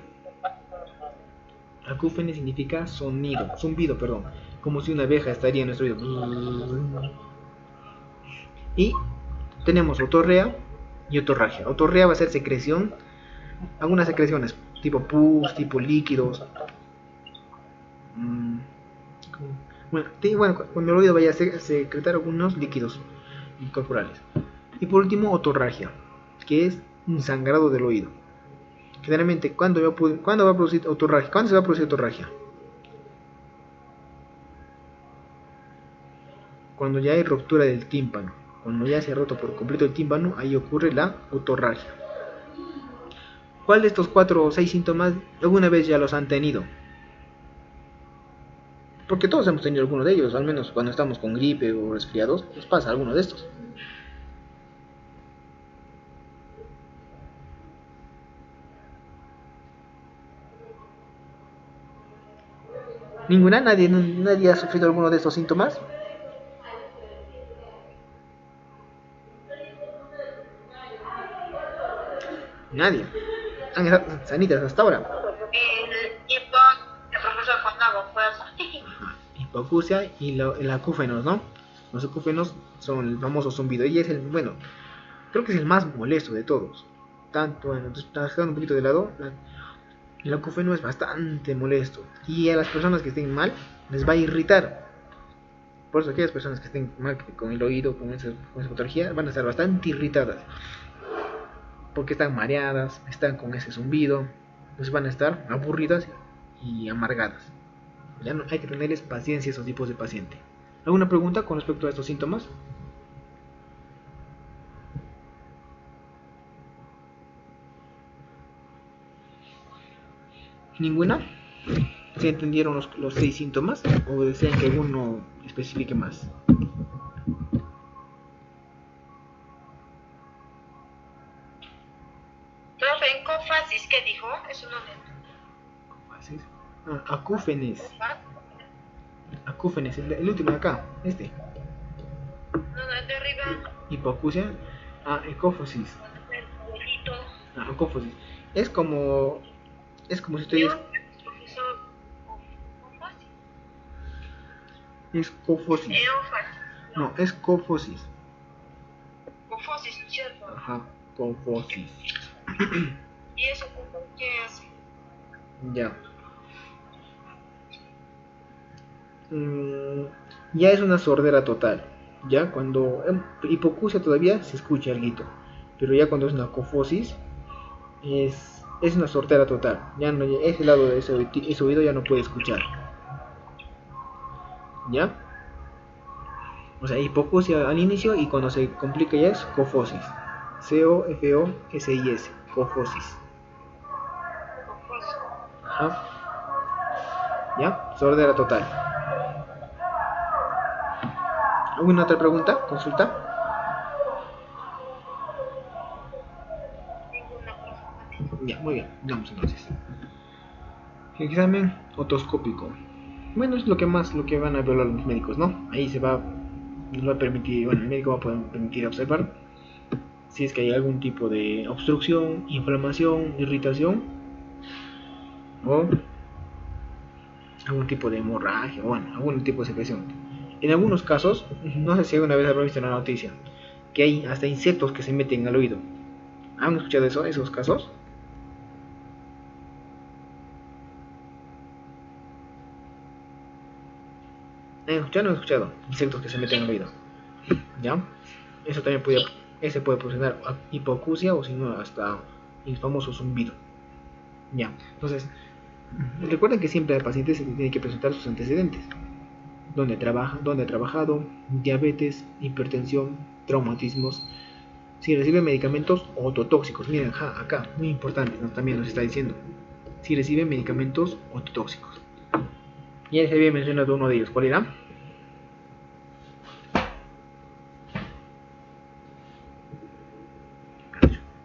[SPEAKER 1] Acúfenes significa zumbido, perdón. Como si una abeja estaría en nuestro oído. Y tenemos otorrea y otorragia. Otorrea va a ser secreción, algunas secreciones, tipo pus, tipo líquidos. Bueno, cuando el oído vaya a secretar algunos líquidos corporales. Y por último, otorragia, que es un sangrado del oído. Generalmente, ¿cuándo va a producir otorragia? ¿Cuándo se va a producir otorragia? Cuando ya hay ruptura del tímpano. Cuando ya se ha roto por completo el tímpano, ahí ocurre la otorragia. ¿Cuál de estos 4 o 6 síntomas alguna vez ya los han tenido? Porque todos hemos tenido alguno de ellos, al menos cuando estamos con gripe o resfriados, nos pasa alguno de estos. ¿Ninguna? ¿Nadie ha sufrido alguno de estos síntomas? Nadie. Han estado sanitas hasta ahora.
[SPEAKER 2] El profesor Juan fuerza.
[SPEAKER 1] Hipoacusia y el acúfenos, ¿no? Los acúfenos son el famoso zumbido. Y es creo que es el más molesto de todos. Tanto, bueno, dejando un poquito de lado, el acúfeno es bastante molesto. Y a las personas que estén mal, les va a irritar. Por eso aquellas personas que estén mal con el oído, con esa patología, van a estar bastante irritadas. Porque están mareadas, están con ese zumbido, pues van a estar aburridas y amargadas. Ya no, hay que tenerles paciencia a esos tipos de paciente. ¿Alguna pregunta con respecto a estos síntomas? ¿Ninguna? ¿Se entendieron los 6 síntomas? ¿O desean que alguno especifique más?
[SPEAKER 2] Profe, en cofasis, ¿qué dijo? Eso no le...
[SPEAKER 1] Acúfenes. Acúfenes, el último de acá, este.
[SPEAKER 2] No, el de arriba.
[SPEAKER 1] Hipoacusia. Ecófosis. Ecófosis. Es como si ustedes Es cofosis.
[SPEAKER 2] Eófasis.
[SPEAKER 1] No, es cofosis.
[SPEAKER 2] Cofosis, ¿cierto?
[SPEAKER 1] Ajá, cofosis.
[SPEAKER 2] ¿Y eso qué hace?
[SPEAKER 1] Ya. Ya es una sordera total. Ya cuando hipoacusia todavía se escucha el grito, pero ya cuando es una cofosis es una sordera total. Ya no, ese lado de ese oído ya no puede escuchar. ¿Ya? O sea, hipoacusia al inicio y cuando se complica ya es cofosis. C-O-F-O-S-I-S. Cofosis.
[SPEAKER 2] Cofosis.
[SPEAKER 1] Ajá. ¿Ya? Sordera total. ¿Alguna otra pregunta? ¿Consulta?
[SPEAKER 2] Ninguna cosa.
[SPEAKER 1] Ya, muy bien. Vamos entonces. Examen otoscópico. Bueno, es lo que van a evaluar los médicos, ¿no? Ahí nos va a permitir, bueno, el médico va a poder permitir observar si es que hay algún tipo de obstrucción, inflamación, irritación o algún tipo de hemorragia, o bueno, algún tipo de secreción. En algunos casos, no sé si alguna vez habrán visto en la noticia, que hay hasta insectos que se meten al oído. ¿Han escuchado eso, esos casos? ¿Han escuchado? Insectos que se meten al
[SPEAKER 2] Sí,
[SPEAKER 1] oído. ¿Ya? Eso también
[SPEAKER 2] sí.
[SPEAKER 1] ese puede proporcionar hipoacusia o si no hasta el famoso zumbido. Ya, entonces recuerden que siempre al paciente se tiene que presentar sus antecedentes. Dónde ha trabajado, diabetes, hipertensión, traumatismos, si recibe medicamentos ototóxicos. Miren, acá, muy importante, también nos está diciendo. Si recibe medicamentos ototóxicos. Ya les había mencionado uno de ellos. ¿Cuál era?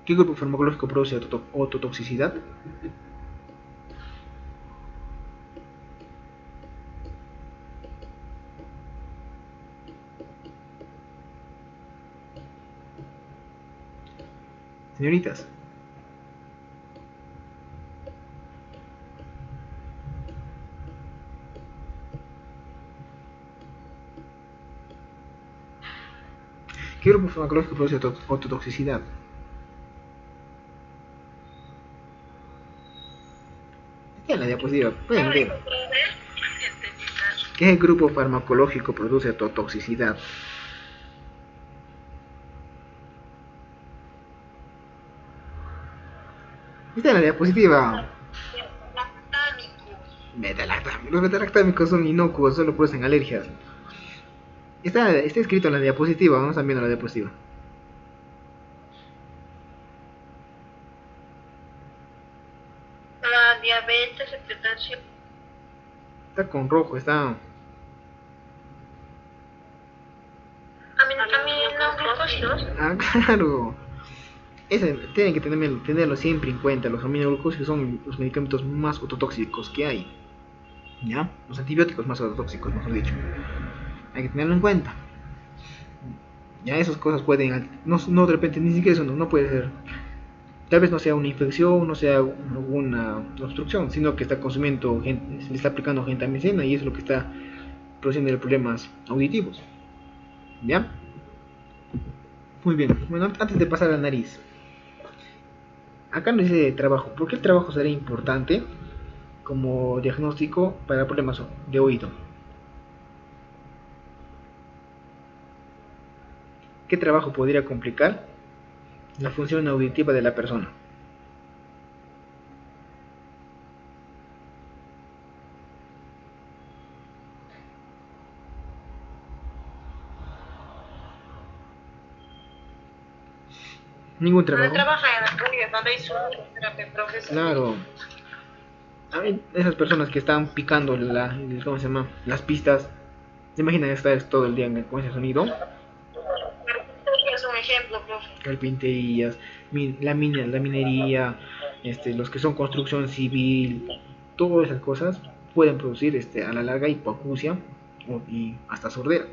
[SPEAKER 1] ¿Qué grupo farmacológico produce ototoxicidad? Señoritas. ¿Qué grupo farmacológico produce ototoxicidad? Ya en la diapositiva, pueden ver. ¿Qué grupo farmacológico produce ototoxicidad? Está en la diapositiva. Los betalactámicos son inocuos, solo producen alergias. Está escrito en la diapositiva, vamos a viendo la diapositiva.
[SPEAKER 2] La diabetes, hipertensión.
[SPEAKER 1] Está con rojo, está.
[SPEAKER 2] Aminoglucósidos.
[SPEAKER 1] Ah, claro. Tienen que tenerlo siempre en cuenta. Los aminoglucósidos son los medicamentos más ototóxicos que hay. ¿Ya? Los antibióticos más ototóxicos, mejor dicho. Hay que tenerlo en cuenta. Ya esas cosas pueden. No de repente, ni siquiera eso no puede ser. Tal vez no sea una infección, no sea alguna obstrucción, sino que está consumiendo, le está aplicando gentamicina y es lo que está produciendo problemas auditivos. ¿Ya? Muy bien. Bueno, antes de pasar a la nariz. Acá nos dice trabajo. ¿Por qué el trabajo sería importante como diagnóstico para problemas de oído? ¿Qué trabajo podría complicar la función auditiva de la persona? Ningún trabajo.
[SPEAKER 2] No trabaja en la clínica, donde hay su terapia profesional.
[SPEAKER 1] Claro. Esas personas que están picando ¿cómo se llama? Las pistas. ¿Se imaginan estar todo el día con ese sonido?
[SPEAKER 2] Es un ejemplo, profe.
[SPEAKER 1] Carpinterías, la minería, los que son construcción civil, todas esas cosas pueden producir a la larga hipoacusia y hasta sordera.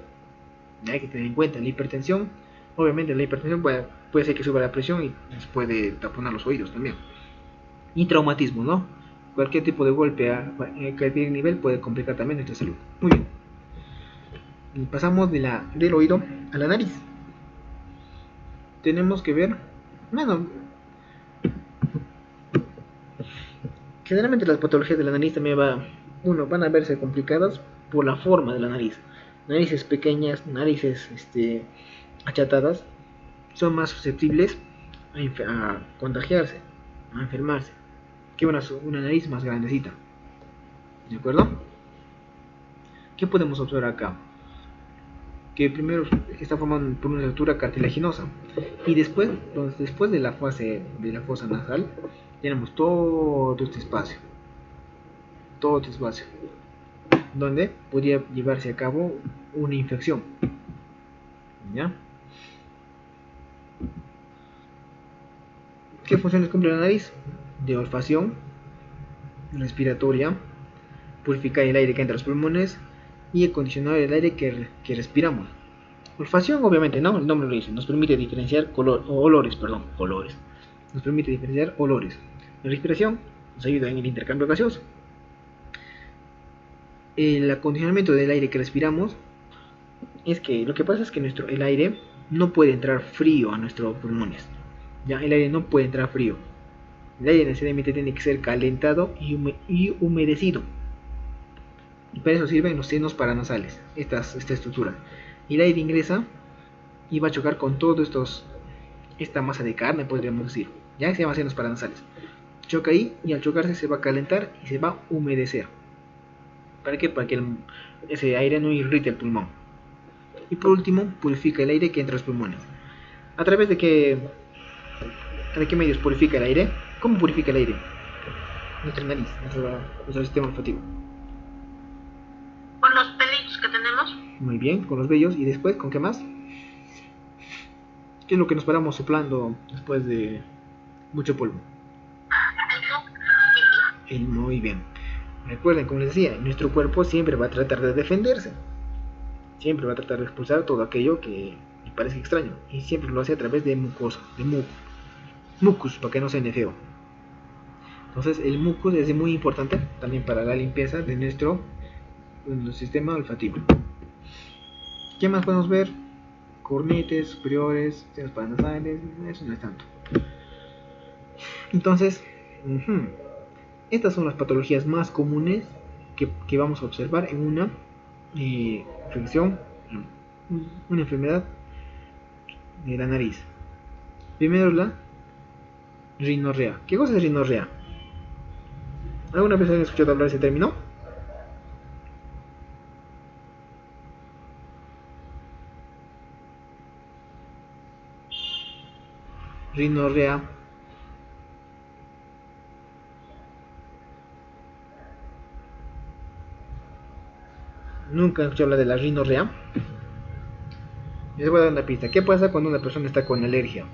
[SPEAKER 1] Hay que tener en cuenta la hipertensión. Obviamente la hipertensión puede ser que suba la presión y nos puede taponar los oídos también. Y traumatismo, ¿no? Cualquier tipo de golpe a cualquier nivel puede complicar también nuestra salud. Muy bien. Y pasamos del oído a la nariz. Tenemos que ver, bueno, generalmente las patologías de la nariz también van a verse complicadas por la forma de la nariz. Narices pequeñas, narices achatadas, son más susceptibles a contagiarse, a enfermarse, que una nariz más grandecita. ¿De acuerdo? ¿Qué podemos observar acá? Que primero está formado por una estructura cartilaginosa y después de la fase de la fosa nasal tenemos todo este espacio donde podría llevarse a cabo una infección. ¿Ya? ¿Qué funciones cumple la nariz? De olfacción, respiratoria, purificar el aire que entra a los pulmones y acondicionar el aire que respiramos. Olfacción, obviamente, ¿no? El nombre lo dice, nos permite diferenciar olores. Nos permite diferenciar olores. La respiración nos ayuda en el intercambio gaseoso. El acondicionamiento del aire que respiramos es que lo que pasa es que el aire no puede entrar frío a nuestros pulmones. Ya, el aire no puede entrar frío. El aire necesariamente tiene que ser calentado y humedecido. Y para eso sirven los senos paranasales, esta estructura. Y el aire ingresa y va a chocar con esta masa de carne, podríamos decir. Ya se llama senos paranasales. Choca ahí y al chocarse se va a calentar y se va a humedecer. ¿Para qué? Para que ese aire no irrite el pulmón. Y por último, purifica el aire que entra a los pulmones. ¿A través de qué medios purifica el aire? ¿Cómo purifica el aire? Nuestra nariz, nuestro sistema olfativo.
[SPEAKER 2] Con los pelitos que tenemos.
[SPEAKER 1] Muy bien, con los vellos. ¿Y después con qué más? ¿Qué es lo que nos paramos soplando después de mucho polvo? Muy bien. Recuerden, como les decía, nuestro cuerpo siempre va a tratar de defenderse. Siempre va a tratar de expulsar todo aquello que le parece extraño. Y siempre lo hace a través de mucosa, de mucus, para que no se feo. Entonces el mucus es muy importante también para la limpieza de nuestro sistema olfativo. ¿Qué más podemos ver? Cornetes, superiores, senos paranasales, eso no es tanto. Entonces, estas son las patologías más comunes que vamos a observar en una infección, una enfermedad de la nariz. Primero la rinorrea. ¿Qué cosa es rinorrea? ¿Alguna vez han escuchado hablar de ese término? Rinorrea. Nunca he escuchado hablar de la rinorrea. Les voy a dar una pista. ¿Qué pasa cuando una persona está con alergia?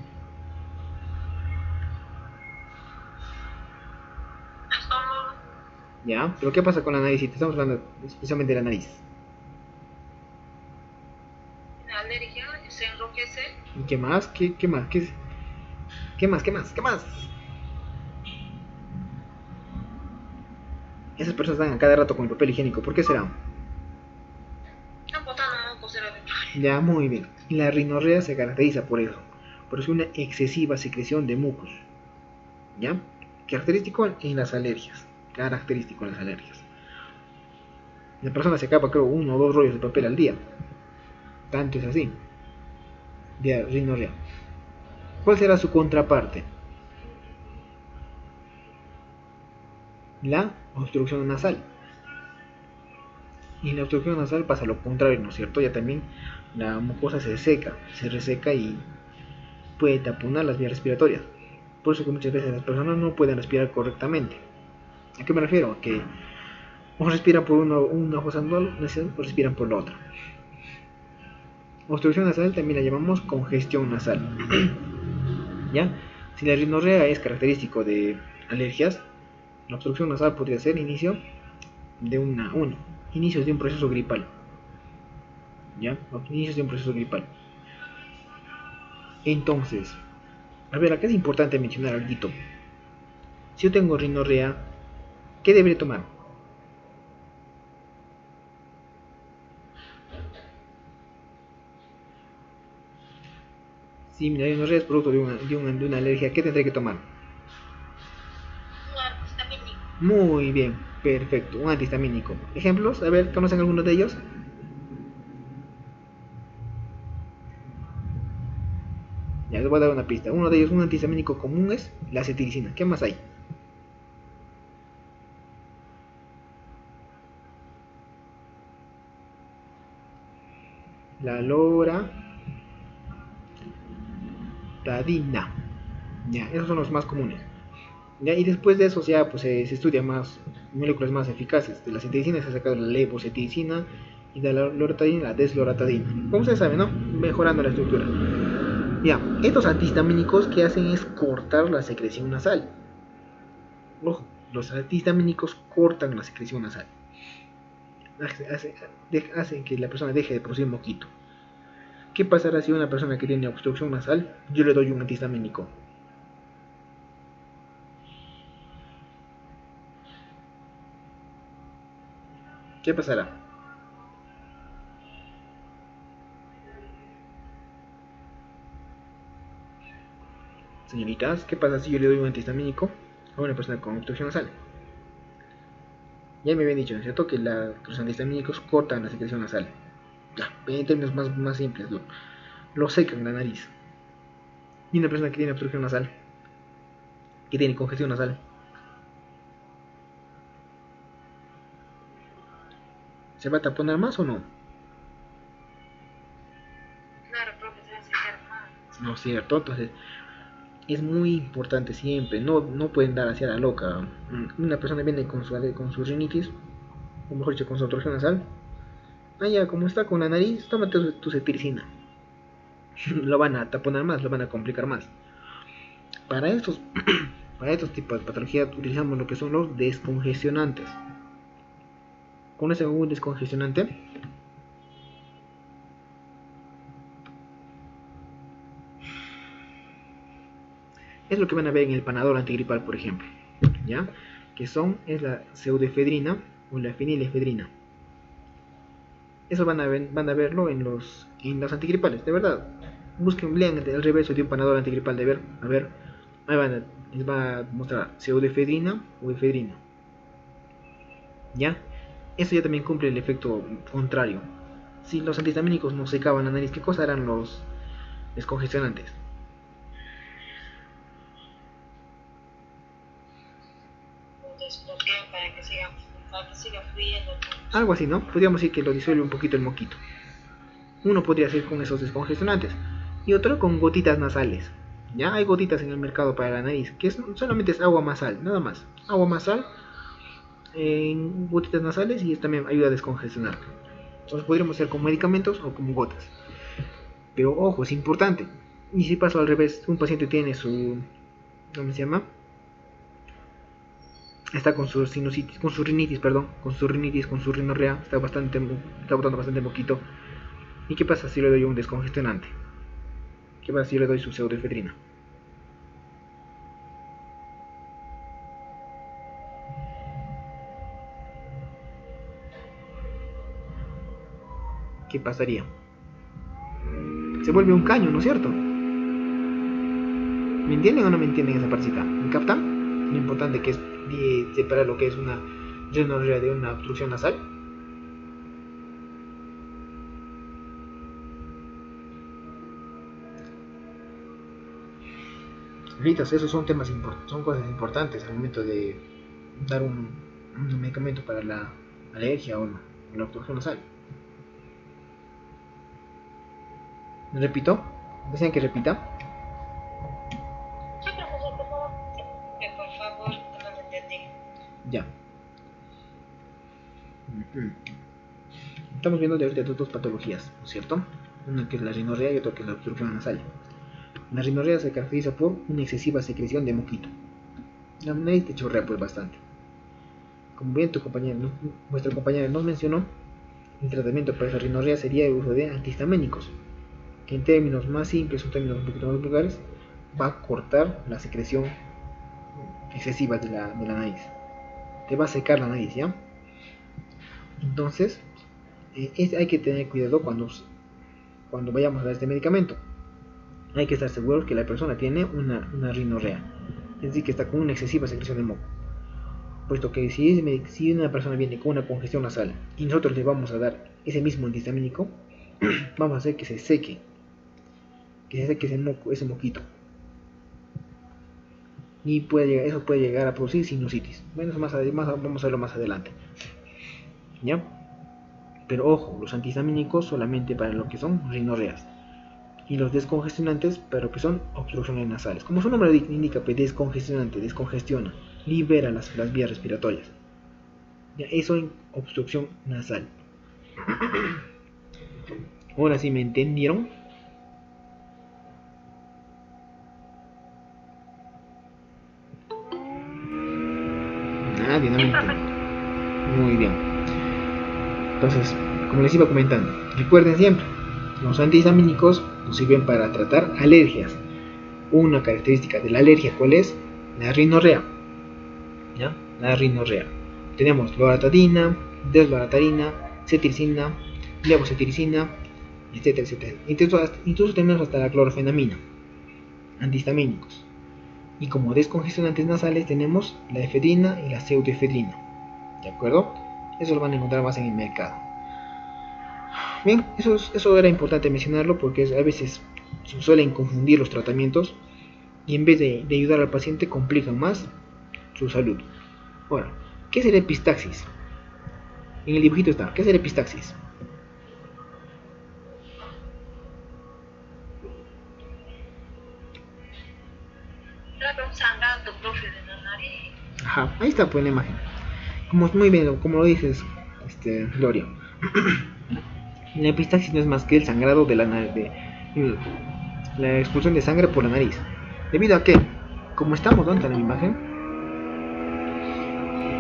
[SPEAKER 1] Ya, pero ¿qué pasa con la nariz? Estamos hablando especialmente de la nariz.
[SPEAKER 2] La alergia se enrojece.
[SPEAKER 1] ¿Y qué más? ¿Qué más? ¿Qué más? Esas personas están a cada rato con el papel higiénico. ¿Por qué será?
[SPEAKER 2] Están botando mocos de adentro.
[SPEAKER 1] Ya, muy bien. La rinorrea se caracteriza por eso. Por una excesiva secreción de mucus. ¿Ya? Característico en las alergias. La persona se acaba, creo, 1 o 2 rollos de papel al día. Tanto es así. De rinorrea. ¿Cuál será su contraparte? La obstrucción nasal. Y en la obstrucción nasal pasa lo contrario, ¿no es cierto? Ya también la mucosa se reseca y puede taponar las vías respiratorias. Por eso que muchas veces las personas no pueden respirar correctamente. ¿A qué me refiero? A que o respiran por una fosa nasal o respiran por la otra. Obstrucción nasal también la llamamos congestión nasal. ¿Ya? Si la rinorrea es característico de alergias, la obstrucción nasal podría ser inicios de un proceso gripal. ¿Ya? Inicios de un proceso gripal. Entonces, a ver, acá es importante mencionar algo. Si yo tengo rinorrea, ¿qué debería tomar? Si la rinorrea es producto de una alergia, ¿qué tendré que tomar?
[SPEAKER 2] Un antihistamínico.
[SPEAKER 1] Muy bien, perfecto, un antihistamínico. ¿Ejemplos? A ver, ¿conocen algunos de ellos? Ya les voy a dar una pista. Uno de ellos, un antihistamínico común, es la cetiricina. ¿Qué más hay? La loratadina. Ya, esos son los más comunes. Ya, y después de eso ya pues, se estudia más moléculas más eficaces. De la cetiricina se ha sacado la levocetiricina y de la loratadina la desloratadina. Como ustedes saben, ¿no? Mejorando la estructura. Ya, estos antihistamínicos que hacen es cortar la secreción nasal. Ojo, los antihistamínicos cortan la secreción nasal. Hacen que la persona deje de producir moquito. ¿Qué pasará si una persona que tiene obstrucción nasal, yo le doy un antihistamínico? ¿Qué pasará? Señoritas, ¿qué pasa si yo le doy un antihistamínico a una persona con obstrucción nasal? Ya me habían dicho, ¿no es cierto? Que los antihistamínicos cortan la secreción nasal. Ya, en términos más simples, lo secan la nariz. Y una persona que tiene obstrucción nasal, que tiene congestión nasal, ¿se va a taponar más o no?
[SPEAKER 2] Claro, profe, se va a secar más.
[SPEAKER 1] No es cierto, entonces es muy importante siempre, no pueden dar hacia la loca. Una persona viene con su rinitis, o mejor dicho, con su obstrucción nasal. Ah, ya, como está con la nariz, tómate tu cetiricina. Lo van a taponar más, lo van a complicar más. Para estos, para estos tipos de patología utilizamos lo que son los descongestionantes. ¿Conocen algún descongestionante? Es lo que van a ver en el panadol antigripal, por ejemplo, ¿ya? Que es la pseudoefedrina o la fenilefedrina. Eso van a verlo en los antigripales, de verdad. Busquen, lean el reverso de un panadol antigripal de ver, a ver, les va a mostrar pseudoefedrina o efedrina, ¿ya? Eso ya también cumple el efecto contrario. Si los antihistamínicos no secaban la nariz, ¿qué cosa harán los descongestionantes?
[SPEAKER 2] Un explosión para que siga fluyendo.
[SPEAKER 1] Algo así, ¿no? Podríamos decir que lo disuelve un poquito el moquito. Uno podría hacer con esos descongestionantes y otro con gotitas nasales. Ya hay gotitas en el mercado para la nariz, que solamente es agua más sal, nada más. Agua más sal en gotitas nasales y esto también ayuda a descongestionar. Entonces podríamos hacer con medicamentos o con gotas. Pero ojo, es importante. Y si pasó al revés, un paciente tiene su, ¿cómo se llama? Está con su sinusitis, con su rinitis, perdón, con su rinorrea, está botando bastante moquito. ¿Y qué pasa si le doy un descongestionante? ¿Qué pasa si yo le doy su pseudoefedrina? ¿Qué pasaría? Se vuelve un caño, ¿no es cierto? ¿Me entienden o no me entienden esa partecita? ¿Me captan? Lo importante que es separar lo que es una rinorrea de una obstrucción nasal. Ritas, esos son temas son cosas importantes al momento de dar un medicamento para la alergia o la obstrucción nasal. ¿Repito? ¿Desean que repita?
[SPEAKER 2] Sí, profesor, por favor. Que por favor, no lo entendí.
[SPEAKER 1] Ya. Estamos viendo de ahorita dos patologías, ¿no es cierto? Una que es la rinorrea y otra que es la obstrucción nasal. La rinorrea se caracteriza por una excesiva secreción de moquito. La nariz te chorrea pues bastante. Como bien vuestra compañera nos mencionó, el tratamiento para esa rinorrea sería el uso de antihistamínicos, que en términos más simples o términos un poquito más vulgares, va a cortar la secreción excesiva de la nariz. Te va a secar la nariz, ¿ya? Entonces, hay que tener cuidado cuando vayamos a dar este medicamento. hay que estar seguros que la persona tiene una rinorrea, es decir, que está con una excesiva secreción de moco. Puesto que si una persona viene con una congestión nasal y nosotros le vamos a dar ese mismo antihistamínico, vamos a hacer que se seque ese moquito. Y eso puede llegar a producir sinusitis. Bueno, vamos a verlo más adelante. ¿Ya? Pero ojo, los antihistamínicos solamente para lo que son rinorreas. Y los descongestionantes para lo que son obstrucciones nasales. Como su nombre indica, pues descongestionante, descongestiona, libera las vías respiratorias. Ya, eso en obstrucción nasal. Ahora sí me entendieron. Nadie, no me entiende. Muy bien. Entonces, como les iba comentando, recuerden siempre, los antihistamínicos nos sirven para tratar alergias. Una característica de la alergia, ¿cuál es? La rinorrea. ¿Ya? La rinorrea. Tenemos loratadina, desloratadina, cetiricina, levocetiricina, etcétera, etcétera. Incluso tenemos hasta la clorfenamina, antihistamínicos. Y como descongestionantes nasales tenemos la efedrina y la pseudoefedrina. ¿De acuerdo? Eso lo van a encontrar más en el mercado. Bien, eso era importante mencionarlo porque a veces suelen confundir los tratamientos y en vez de ayudar al paciente complican más su salud. Ahora, ¿qué es el epistaxis? En el dibujito está, ¿qué es el epistaxis?
[SPEAKER 2] Sangrando, profe, de la nariz.
[SPEAKER 1] Ajá, ahí está pues la imagen. Muy bien, como lo dices, Gloria. La epistaxis no es más que el sangrado de la nariz, la expulsión de sangre por la nariz. ¿Debido a que? Como estamos dando en la imagen,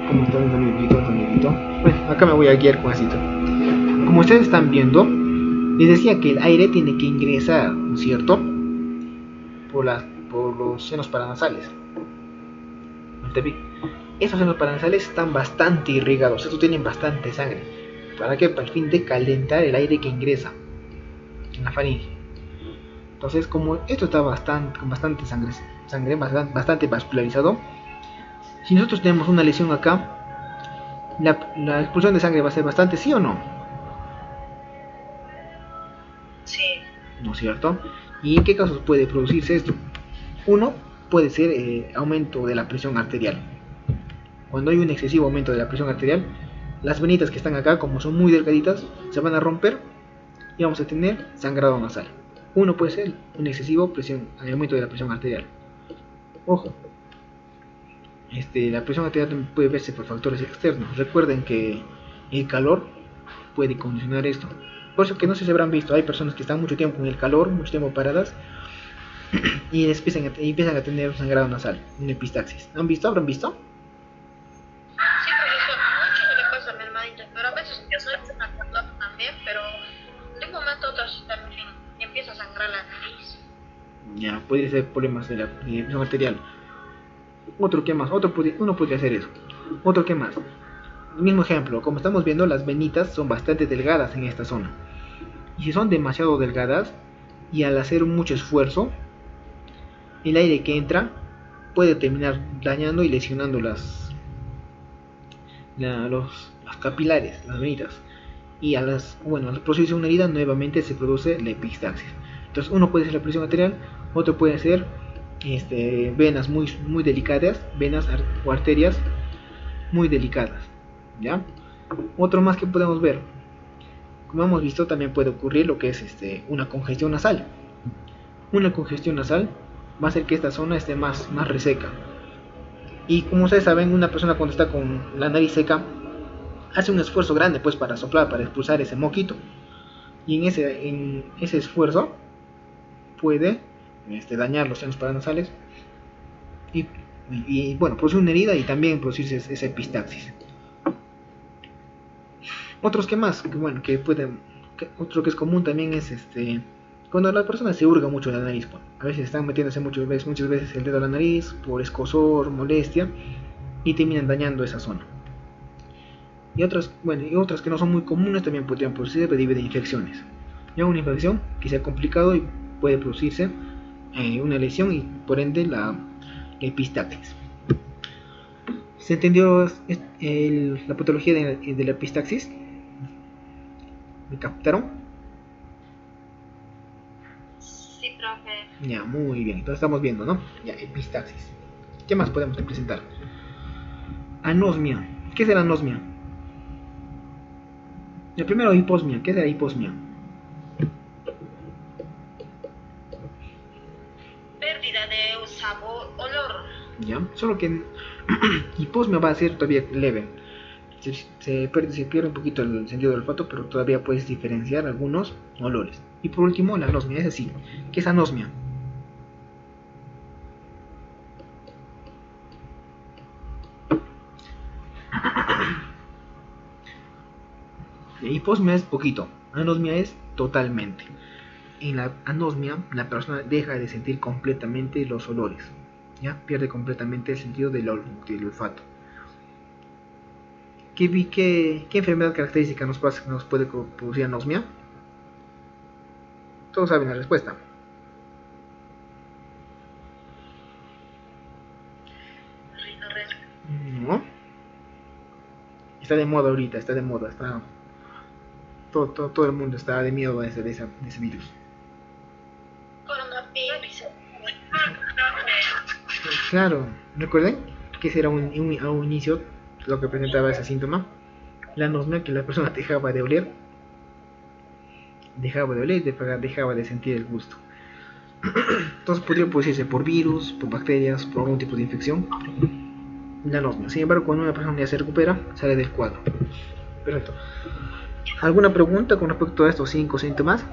[SPEAKER 1] como está dando mi dibujito, bueno, acá me voy a guiar con así. Como ustedes están viendo, les decía que el aire tiene que ingresar, ¿no es cierto? Por los senos paranasales. Esos senos paranasales están bastante irrigados, estos tienen bastante sangre. ¿Para qué? Para el fin de calentar el aire que ingresa en la faringe. Entonces, como esto está con bastante sangre bastante vascularizado, si nosotros tenemos una lesión acá, la expulsión de sangre va a ser bastante, ¿sí o no?
[SPEAKER 2] Sí.
[SPEAKER 1] ¿No es cierto? ¿Y en qué casos puede producirse esto? Uno puede ser aumento de la presión arterial. Cuando hay un excesivo aumento de la presión arterial, las venitas que están acá, como son muy delgaditas, se van a romper y vamos a tener sangrado nasal. Uno puede ser un excesivo aumento de la presión arterial. Ojo, la presión arterial puede verse por factores externos. Recuerden que el calor puede condicionar esto. Por eso que no sé si habrán visto, hay personas que están mucho tiempo en el calor, mucho tiempo paradas, y empiezan a tener un sangrado nasal, una epistaxis. ¿Han visto? ¿Habrán visto?
[SPEAKER 2] Sí, profesor, mucho no le pasa a mi hermanita, pero a veces yo soy una calor también, pero de un momento a otro también empieza a sangrar la nariz.
[SPEAKER 1] Ya, puede ser problemas de la presión arterial. Otro que más, uno podría hacer eso. Otro que más. El mismo ejemplo, como estamos viendo, las venitas son bastante delgadas en esta zona. Y si son demasiado delgadas, y al hacer mucho esfuerzo, el aire que entra puede terminar dañando y lesionando los capilares, las venitas. Y al producirse una herida, nuevamente se produce la epistaxis. Entonces, uno puede ser la presión arterial, otro puede ser venas muy delicadas, venas o arterias muy delicadas. ¿Ya? Otro más que podemos ver, como hemos visto, también puede ocurrir lo que es una congestión nasal. Una congestión nasal va a hacer que esta zona esté más reseca. Y como ustedes saben, una persona cuando está con la nariz seca hace un esfuerzo grande pues para soplar, para expulsar ese moquito. Y en ese esfuerzo puede dañar los senos paranasales y bueno, producir una herida y también producirse esa epistaxis. Otros que más, otro que es común también es cuando la persona se hurga mucho la nariz. A veces están metiéndose muchas veces el dedo a la nariz por escozor, molestia, y terminan dañando esa zona. Y otras que no son muy comunes también podrían producirse debido a infecciones. Ya una infección que sea complicado y puede producirse una lesión y por ende la epistaxis. ¿Se entendió la patología de la epistaxis? ¿Me captaron?
[SPEAKER 2] Sí, profe.
[SPEAKER 1] Ya, muy bien. Entonces estamos viendo, ¿no? Ya, epistaxis. ¿Qué más podemos presentar? Anosmia. ¿Qué es la anosmia? El primero, hiposmia. ¿Qué es la hiposmia?
[SPEAKER 2] Pérdida de sabor, olor.
[SPEAKER 1] Ya, solo que hiposmia va a ser todavía leve. Se pierde un poquito el sentido del olfato, pero todavía puedes diferenciar algunos olores. Y por último, la anosmia. Es así. ¿Qué es anosmia? Hiposmia es poquito. Anosmia es totalmente. En la anosmia, la persona deja de sentir completamente los olores. ¿Ya? Pierde completamente el sentido del olfato. ¿Qué enfermedad característica nos puede producir anosmia? Todos saben la respuesta. No. Está de moda ahorita, está de moda. Todo el mundo está de miedo a ese virus.
[SPEAKER 2] Coronavirus.
[SPEAKER 1] Claro, recuerden que ese era a un inicio lo que presentaba ese síntoma. La anosmia, que la persona dejaba de oler, dejaba de sentir el gusto. Entonces podría producirse por virus, por bacterias, por algún tipo de infección. La anosmia. Sin embargo, cuando una persona ya se recupera, sale del cuadro. Perfecto. ¿Alguna pregunta con respecto a estos 5 síntomas?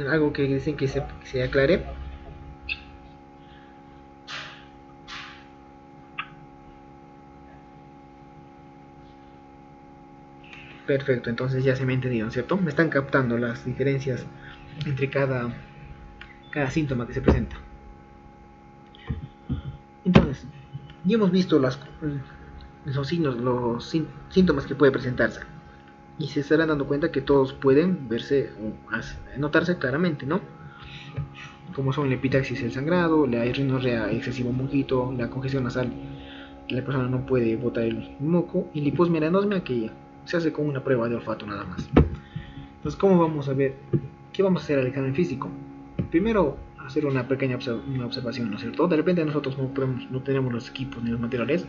[SPEAKER 1] ¿Algo que dicen que se aclare? Perfecto, entonces ya se me ha entendido, ¿cierto? Me están captando las diferencias entre cada síntoma que se presenta. Entonces, ya hemos visto los síntomas que puede presentarse. Y se estarán dando cuenta que todos pueden verse o notarse claramente, ¿no? Como son la epistaxis, el sangrado, la rinorrea, excesivo mojito, la congestión nasal, que la persona no puede botar el moco, y la hiposmia, anosmia, que se hace con una prueba de olfato nada más. Entonces, ¿cómo vamos a ver? ¿Qué vamos a hacer al examen físico? Primero, hacer una pequeña observación, ¿no es cierto? De repente nosotros no tenemos los equipos ni los materiales,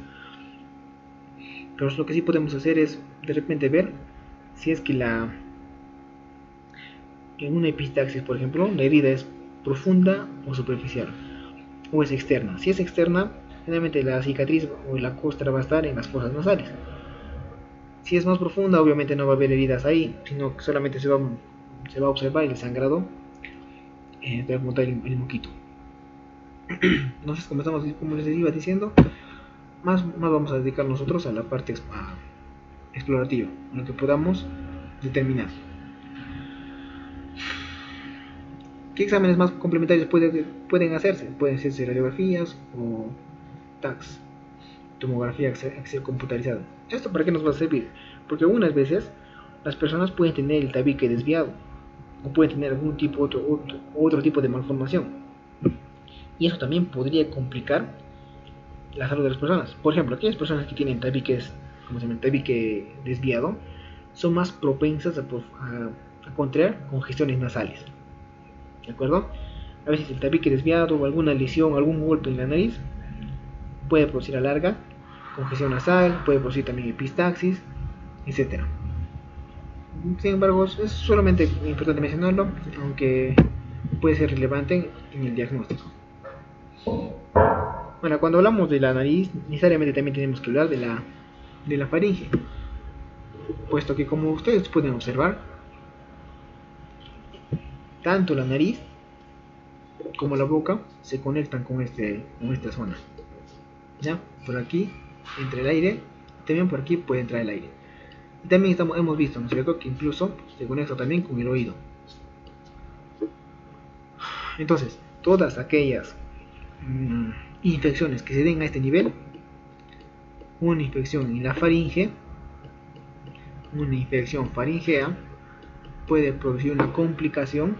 [SPEAKER 1] pero lo que sí podemos hacer es de repente ver si es que en una epistaxis, por ejemplo, la herida es profunda o superficial, o es externa. Si es externa, generalmente la cicatriz o la costra va a estar en las fosas nasales. Si es más profunda, obviamente no va a haber heridas ahí, sino que solamente se va a observar el sangrado de montar el moquito. Entonces, como les iba diciendo, más vamos a dedicar nosotros a la parte explorativa, a lo que podamos determinar. ¿Qué exámenes más complementarios pueden hacerse? Pueden hacerse radiografías o TACs, tomografía axial computarizada. ¿Esto para qué nos va a servir? Porque algunas veces las personas pueden tener el tabique desviado o pueden tener algún otro tipo de malformación, y eso también podría complicar la salud de las personas. Por ejemplo, aquellas personas que tienen tabique desviado son más propensas a contraer congestiones nasales. ¿De acuerdo? A veces el tabique desviado o alguna lesión, algún golpe en la nariz puede producir a larga congestión nasal, puede producir también epistaxis, etc. Sin embargo, es solamente importante mencionarlo, aunque puede ser relevante en el diagnóstico. Bueno, cuando hablamos de la nariz, necesariamente también tenemos que hablar de la faringe, puesto que como ustedes pueden observar, tanto la nariz como la boca se conectan con esta zona. ¿Ya? Por aquí entra el aire, también por aquí puede entrar el aire. Y también hemos visto, ¿no es cierto?, que incluso se conecta también con el oído. Entonces, todas aquellas infecciones que se den a este nivel una infección en la faringe, una infección faringea, puede producir una complicación.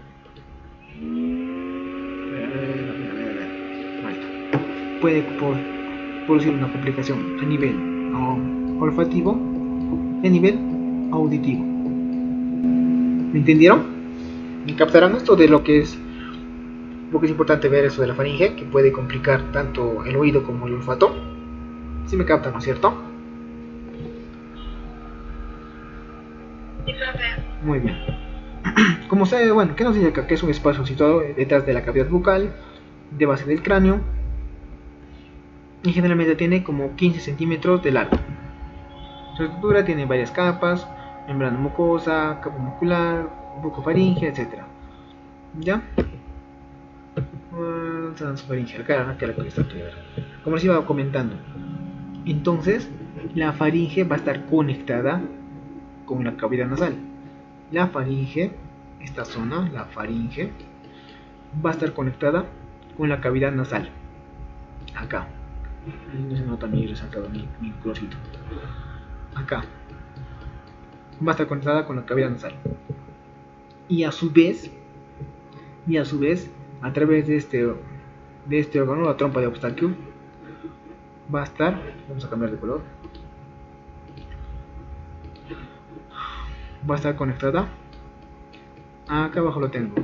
[SPEAKER 1] Puede producir una complicación a nivel olfativo y a nivel auditivo. ¿Me entendieron? ¿Me captarán esto de lo que es? Porque es importante ver eso de la faringe, que puede complicar tanto el oído como el olfato. ¿Sí me captan, no es cierto?
[SPEAKER 2] Sí, profe.
[SPEAKER 1] Muy bien. Como se bueno, ¿qué nos dice acá? Que es un espacio situado detrás de la cavidad bucal, de base del cráneo, y generalmente tiene como 15 centímetros de largo. Su estructura tiene varias capas: membrana mucosa, capa muscular, bucofaringe, etc. ¿Ya? Transfaringe, acá la está. Como les iba comentando, entonces la faringe va a estar conectada con la cavidad nasal. La faringe, esta zona, la faringe, va a estar conectada con la cavidad nasal. Acá. No se nota mi resaltado, mi colorcito. Acá. Va a estar conectada con la cavidad nasal. Y a su vez, a través de este órgano, la trompa de Eustaquio, va a estar, vamos a cambiar de color, va a estar conectada. Acá abajo lo tengo.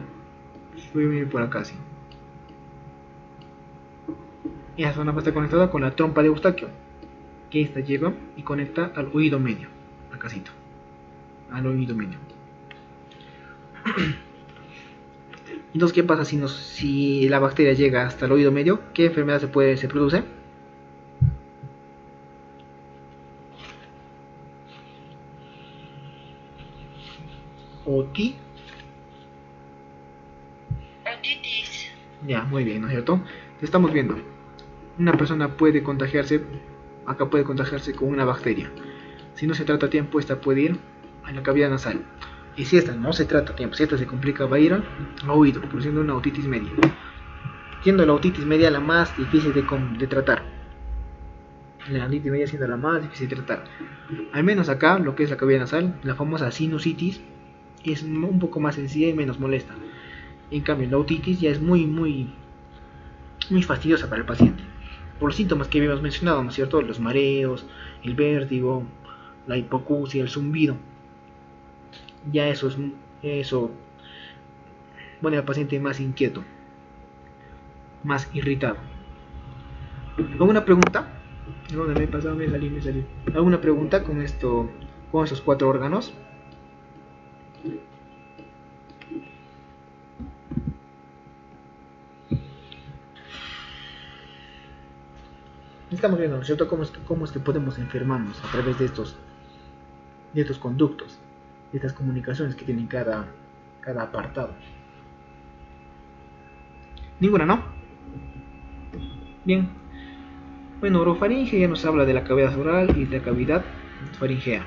[SPEAKER 1] Voy a venir por acá, sí. Y esa zona va a estar conectada con la trompa de Eustaquio, que esta lleva y conecta al oído medio, acácito, al oído medio. Entonces, ¿qué pasa si la bacteria llega hasta el oído medio? ¿Qué enfermedad se produce? Otitis. Ya, muy bien, ¿no es cierto? Estamos viendo. Una persona puede contagiarse, acá puede contagiarse con una bacteria. Si no se trata a tiempo, esta puede ir a la cavidad nasal. Y si esta no se trata a tiempo, si esta se complica, va a ir a oído, produciendo una otitis media. Siendo la otitis media la más difícil de tratar. La otitis media siendo la más difícil de tratar. Al menos acá, lo que es la cavidad nasal, la famosa sinusitis, es un poco más sencilla y menos molesta. En cambio, la otitis ya es muy fastidiosa para el paciente. Por los síntomas que habíamos mencionado, ¿no es cierto? Los mareos, el vértigo, la hipoacusia, el zumbido. Ya eso pone al paciente más inquieto, más irritado. ¿Alguna pregunta? ¿Dónde me he pasado? Me salí. ¿Alguna pregunta con esos 4 órganos? Estamos viendo, ¿no es cierto? Cómo es que podemos enfermarnos a través de estos conductos, de estas comunicaciones que tienen cada apartado. Ninguna, ¿no? Bien. Bueno, orofaringe ya nos habla de la cavidad oral y de la cavidad faringea.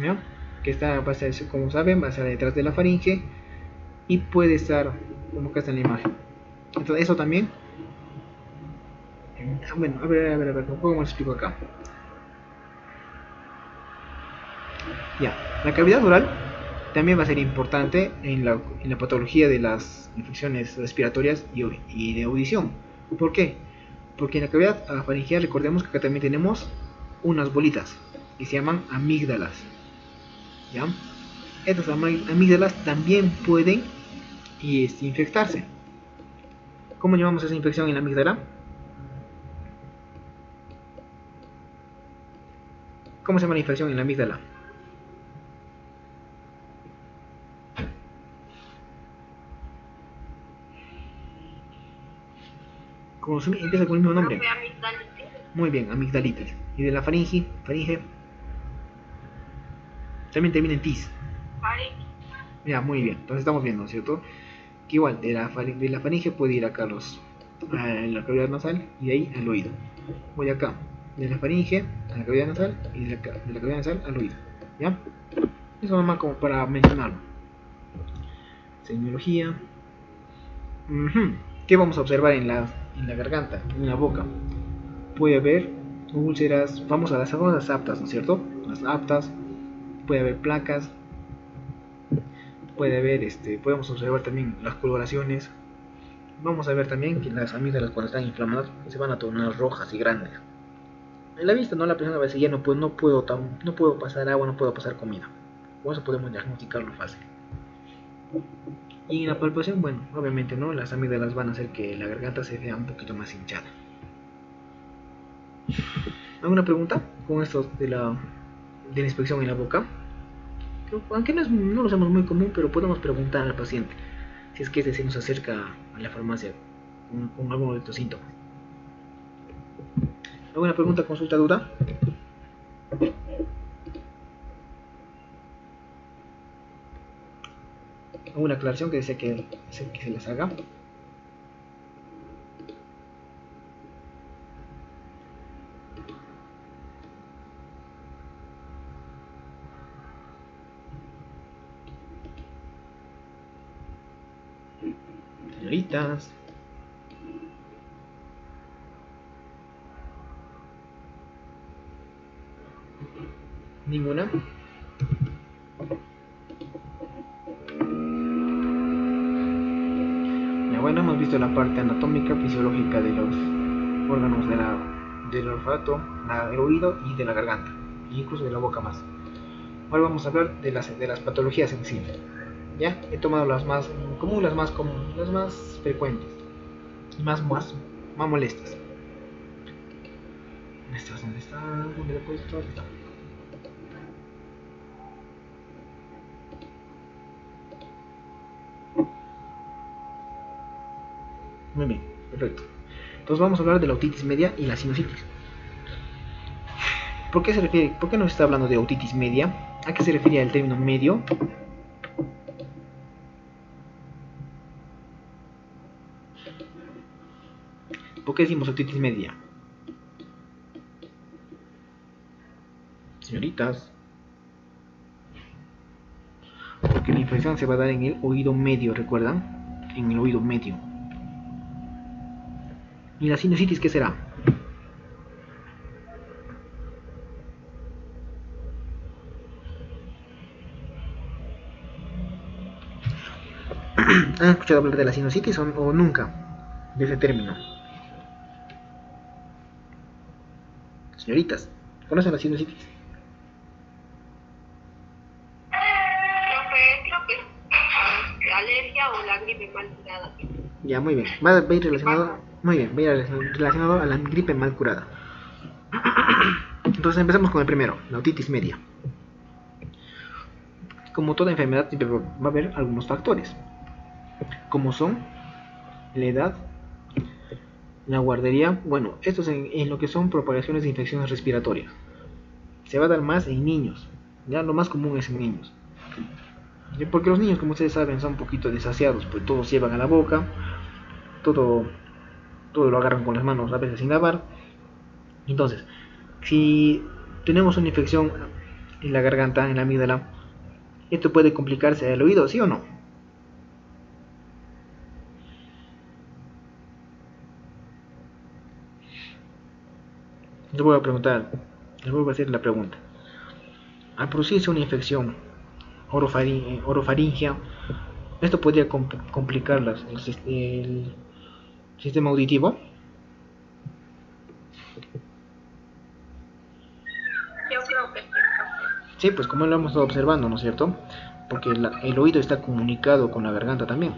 [SPEAKER 1] ¿Ya? Que está, va a ser, como saben, va a estar detrás de la faringe y puede estar, como acá está en la imagen. Entonces, eso también. Bueno, a ver, ¿cómo les explico acá? Ya, la cavidad oral también va a ser importante en la patología de las infecciones respiratorias y de audición. ¿Por qué? Porque en la cavidad faringea, recordemos que acá también tenemos unas bolitas que se llaman amígdalas. ¿Ya? Estas amígdalas también pueden infectarse. ¿Cómo llamamos esa infección en la amígdala? ¿Cómo se llama la infección en la amígdala? Empieza con el mismo nombre. Muy bien, amigdalitis. Y de la faringe también termina en tis. Ya, muy bien. Entonces estamos viendo, ¿cierto? Que igual de la faringe puede ir acá a la cavidad nasal y de ahí al oído. Voy acá, de la faringe a la cavidad nasal y de la cavidad nasal al oído. ¿Ya? Eso nomás como para mencionarlo. Semiología. ¿Qué vamos a observar en la garganta, en la boca? Puede haber úlceras, vamos a las famosas aptas, ¿no es cierto? Las aptas, puede haber placas, puede haber, podemos observar también las coloraciones. Vamos a ver también que las amígdalas cuando están inflamadas se van a tornar rojas y grandes. En la vista, ¿no? La persona va a decir, ya no puedo pasar agua, no puedo pasar comida. Con eso podemos diagnosticarlo fácil. Y en la palpación, bueno, obviamente, ¿no? Las amígdalas van a hacer que la garganta se vea un poquito más hinchada. ¿Alguna pregunta con esto de la inspección en la boca? Aunque no lo hacemos muy común, pero podemos preguntar al paciente si es que se nos acerca a la farmacia con alguno de estos síntomas. ¿Alguna pregunta, consulta, duda? ¿Alguna aclaración que desea que se les haga? Señoritas. ¿Ninguna? Ya, bueno, hemos visto la parte anatómica, fisiológica de los órganos del olfato, del oído y de la garganta, e incluso de la boca más. Ahora vamos a hablar de las patologías en sí. ¿Ya? He tomado las más comunes, las más frecuentes y más molestas. ¿Dónde está? ¿Dónde lo he puesto? Aquí está. Muy bien, perfecto. Entonces vamos a hablar de la otitis media y la sinusitis. ¿Por qué nos está hablando de otitis media? ¿A qué se refiere el término medio? ¿Por qué decimos otitis media? Señoritas. Porque la infección se va a dar en el oído medio, ¿recuerdan? En el oído medio. ¿Y la sinusitis qué será? ¿Han escuchado hablar de la sinusitis o nunca? De ese término. Señoritas, ¿conocen la sinusitis?
[SPEAKER 2] Creo que es alergia o la gripe mal curada.
[SPEAKER 1] Ya, muy bien. Va a ir relacionado, muy bien, va a ir relacionado a la gripe mal curada. Entonces empecemos con el primero, la otitis media. Como toda enfermedad siempre va a haber algunos factores, como son la edad, la guardería. Bueno, estos en lo que son propagaciones de infecciones respiratorias. Se va a dar más en niños, ya lo más común es en niños. Porque los niños, como ustedes saben, son un poquito desasiados, pues todos llevan a la boca, todo lo agarran con las manos, a veces sin lavar. Entonces, si tenemos una infección en la garganta, en la amígdala, esto puede complicarse al oído, ¿sí o no? Les voy a preguntar, les vuelvo a hacer la pregunta. Al producirse una infección orofaringia, esto podría complicar el sistema auditivo.
[SPEAKER 2] Yo creo que sí.
[SPEAKER 1] Sí, pues como lo hemos estado observando, ¿no es cierto? Porque el oído está comunicado con la garganta también.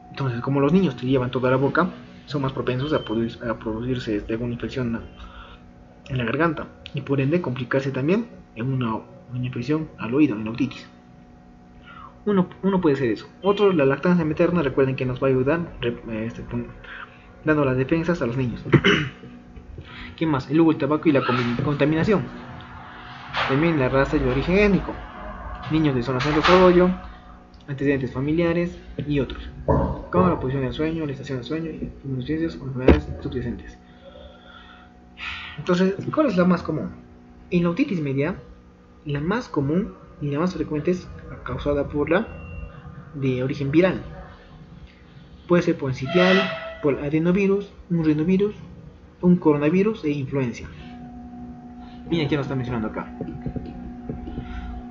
[SPEAKER 1] Entonces, como los niños te llevan toda la boca, son más propensos a producirse alguna infección en la garganta y por ende complicarse también en una infección al oído, en la otitis. Uno puede ser eso. Otro, la lactancia materna, recuerden que nos va a ayudar dando las defensas a los niños. ¿Qué más? El humo, el tabaco y la contaminación. También la raza y el origen étnico. Niños de zonas de desarrollo, antecedentes familiares y otros. Como la posición del sueño, la estación del sueño, inmunodeficiencias o enfermedades subyacentes. Entonces, ¿cuál es la más común? En la otitis media, la más común y la más frecuente es causada por la de origen viral. Puede ser por sitial, por adenovirus, un rinovirus un coronavirus e influencia. Miren quién nos está mencionando acá.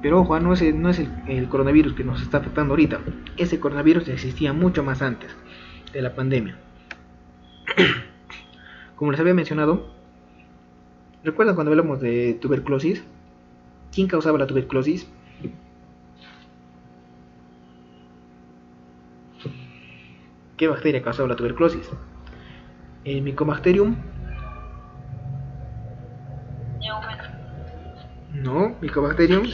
[SPEAKER 1] Pero ojo, no es el coronavirus que nos está afectando ahorita. Ese coronavirus existía mucho más antes de la pandemia. Como les había mencionado, ¿recuerdan cuando hablamos de tuberculosis? ¿Quién causaba la tuberculosis? ¿Qué bacteria causaba la tuberculosis? El Mycobacterium. No, Mycobacterium.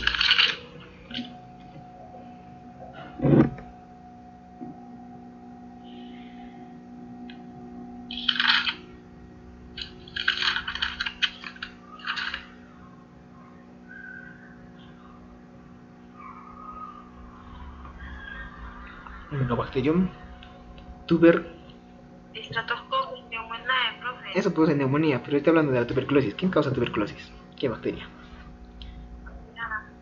[SPEAKER 1] Mycobacterium
[SPEAKER 2] Streptococcus pneumoniae, profe.
[SPEAKER 1] Eso produce neumonía, pero estoy hablando de la tuberculosis. ¿Quién causa tuberculosis? ¿Qué bacteria?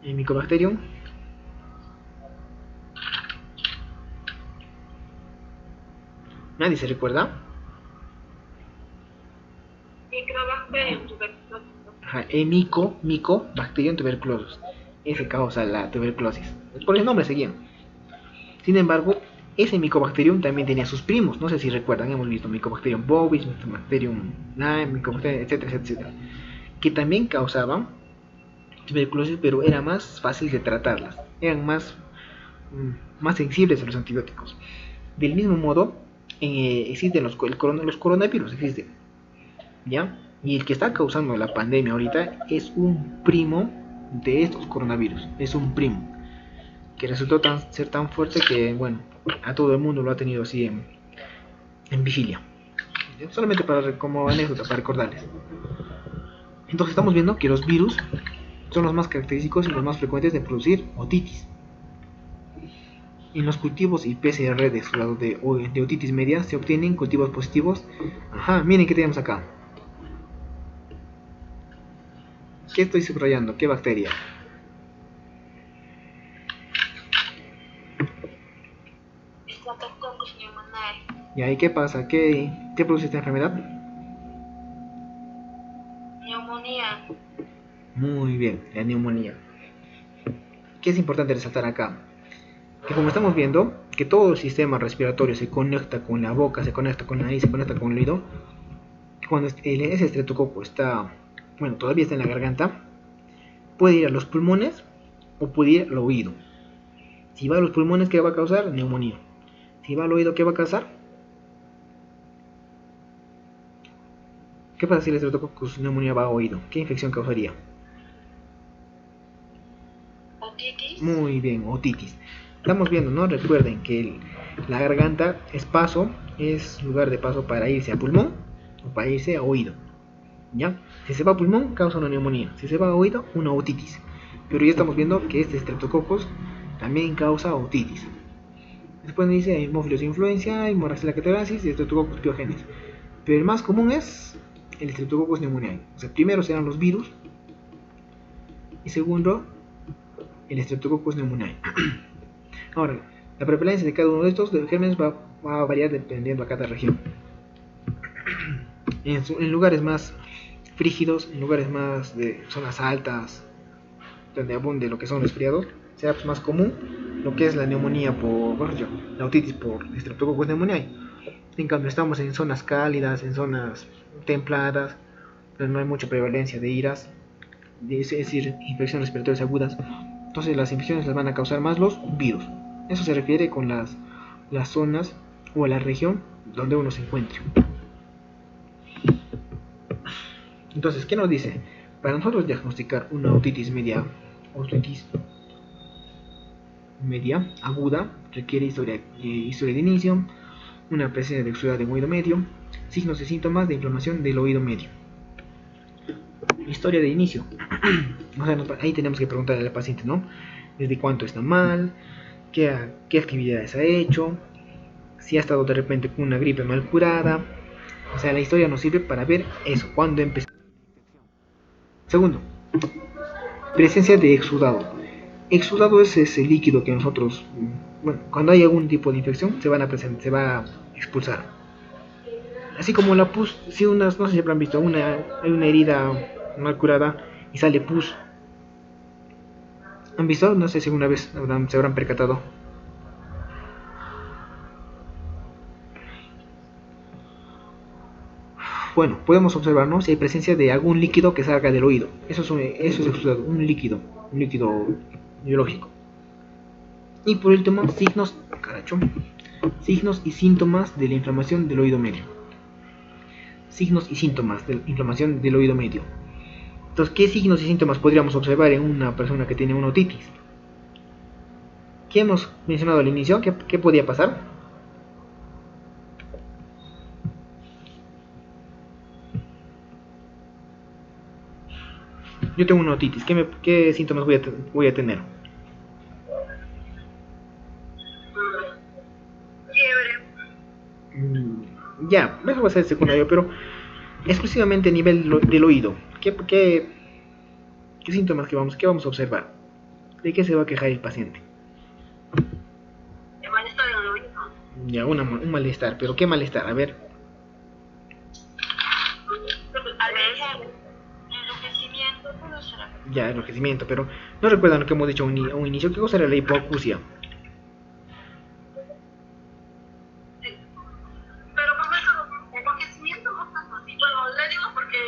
[SPEAKER 1] El Mycobacterium. ¿Nadie se recuerda?
[SPEAKER 2] Microbacterium tuberculosis.
[SPEAKER 1] Ajá, el Mycobacterium tuberculosis. Ese causa la tuberculosis. Por el nombre seguían. Sin embargo, ese Mycobacterium también tenía sus primos. No sé si recuerdan, hemos visto Mycobacterium bovis, Mycobacterium Lyme, Mycobacterium, etcétera, etcétera, que también causaban tuberculosis, pero era más fácil de tratarlas. Eran más sensibles a los antibióticos. Del mismo modo, existen los coronavirus, existen, ¿ya? Y el que está causando la pandemia ahorita es un primo de estos coronavirus. Es un primo que resultó ser tan fuerte que, bueno, a todo el mundo lo ha tenido así en vigilia. Solamente como anécdota, para recordarles. Entonces estamos viendo que los virus son los más característicos y los más frecuentes de producir otitis. En los cultivos y PCR de otitis media se obtienen cultivos positivos. Ajá, miren qué tenemos acá. ¿Qué estoy subrayando? ¿Qué bacteria?
[SPEAKER 2] Streptococcus pneumoniae.
[SPEAKER 1] ¿Y ahí qué pasa? ¿Qué produce esta enfermedad?
[SPEAKER 2] Neumonía.
[SPEAKER 1] Muy bien, la neumonía. ¿Qué es importante resaltar acá? Que como estamos viendo, que todo el sistema respiratorio se conecta con la boca, se conecta con la nariz, se conecta con el oído. Cuando ese estreptococo está, bueno, todavía está en la garganta, puede ir a los pulmones o puede ir al oído. Si va a los pulmones, ¿qué va a causar? Neumonía. Si va al oído, ¿qué va a causar? ¿Qué pasa si el estreptococcus neumonía va a oído? ¿Qué infección causaría?
[SPEAKER 2] Otitis.
[SPEAKER 1] Muy bien, otitis. Estamos viendo, ¿no? Recuerden que la garganta es lugar de paso para irse a pulmón o para irse a oído. ¿Ya? Si se va a pulmón, causa una neumonía. Si se va a oído, una otitis. Pero ya estamos viendo que este Streptococcus también causa otitis. Después nos dice Haemophilus influenzae, Moraxella catarrhasis y Streptococcus pyogenes. Pero el más común es el Streptococcus pneumoniae. O sea, primero serán los virus y segundo el Streptococcus pneumoniae. Ahora, la prevalencia de cada uno de estos gérmenes va a variar dependiendo a cada región. En lugares más frígidos, en lugares más de zonas altas, donde abunde lo que son resfriados, será más común lo que es la neumonía la otitis por Streptococcus pneumoniae. En cambio, estamos en zonas cálidas, en zonas templadas, pero no hay mucha prevalencia de IRAS, es decir, infecciones respiratorias agudas. Entonces las infecciones las van a causar más los virus. Eso se refiere con las zonas o la región donde uno se encuentre. Entonces, ¿qué nos dice? Para nosotros diagnosticar una otitis media aguda, requiere historia de inicio, una presencia de exudado de oído medio, signos y síntomas de inflamación del oído medio. Historia de inicio. O sea, ahí tenemos que preguntarle al paciente, ¿no? Desde cuánto está mal, qué actividades ha hecho, si ha estado de repente con una gripe mal curada. O sea, la historia nos sirve para ver eso, cuándo empezó. Segundo, presencia de exudado. Exudado es ese líquido que nosotros, bueno, cuando hay algún tipo de infección se va a expulsar. Así como la pus, si unas, no sé si habrán visto, hay una herida mal curada y sale pus. ¿Han visto? No sé si alguna vez se habrán percatado. Bueno, podemos observar, ¿no?, si hay presencia de algún líquido que salga del oído. Eso es exudado, un líquido biológico. Y por último, signos y síntomas de la inflamación del oído medio. Signos y síntomas de la inflamación del oído medio. Entonces, ¿qué signos y síntomas podríamos observar en una persona que tiene una otitis? ¿Qué hemos mencionado al inicio? ¿Qué podía pasar? Yo tengo una otitis. ¿Qué síntomas voy a tener? Ya, eso va a ser secundario, pero exclusivamente a nivel del oído. ¿Qué síntomas qué vamos a observar? ¿De qué se va a quejar el paciente?
[SPEAKER 2] El malestar en el oído.
[SPEAKER 1] Ya, un malestar, pero ¿qué malestar? A ver.
[SPEAKER 2] Enrojecimiento, ¿cómo será?
[SPEAKER 1] Ya, enrojecimiento, pero no recuerdan lo que hemos dicho a un inicio. ¿Qué cosa era la hipoacusia?
[SPEAKER 2] Pero profesor, enrojecimiento no tanto así. Bueno, le digo porque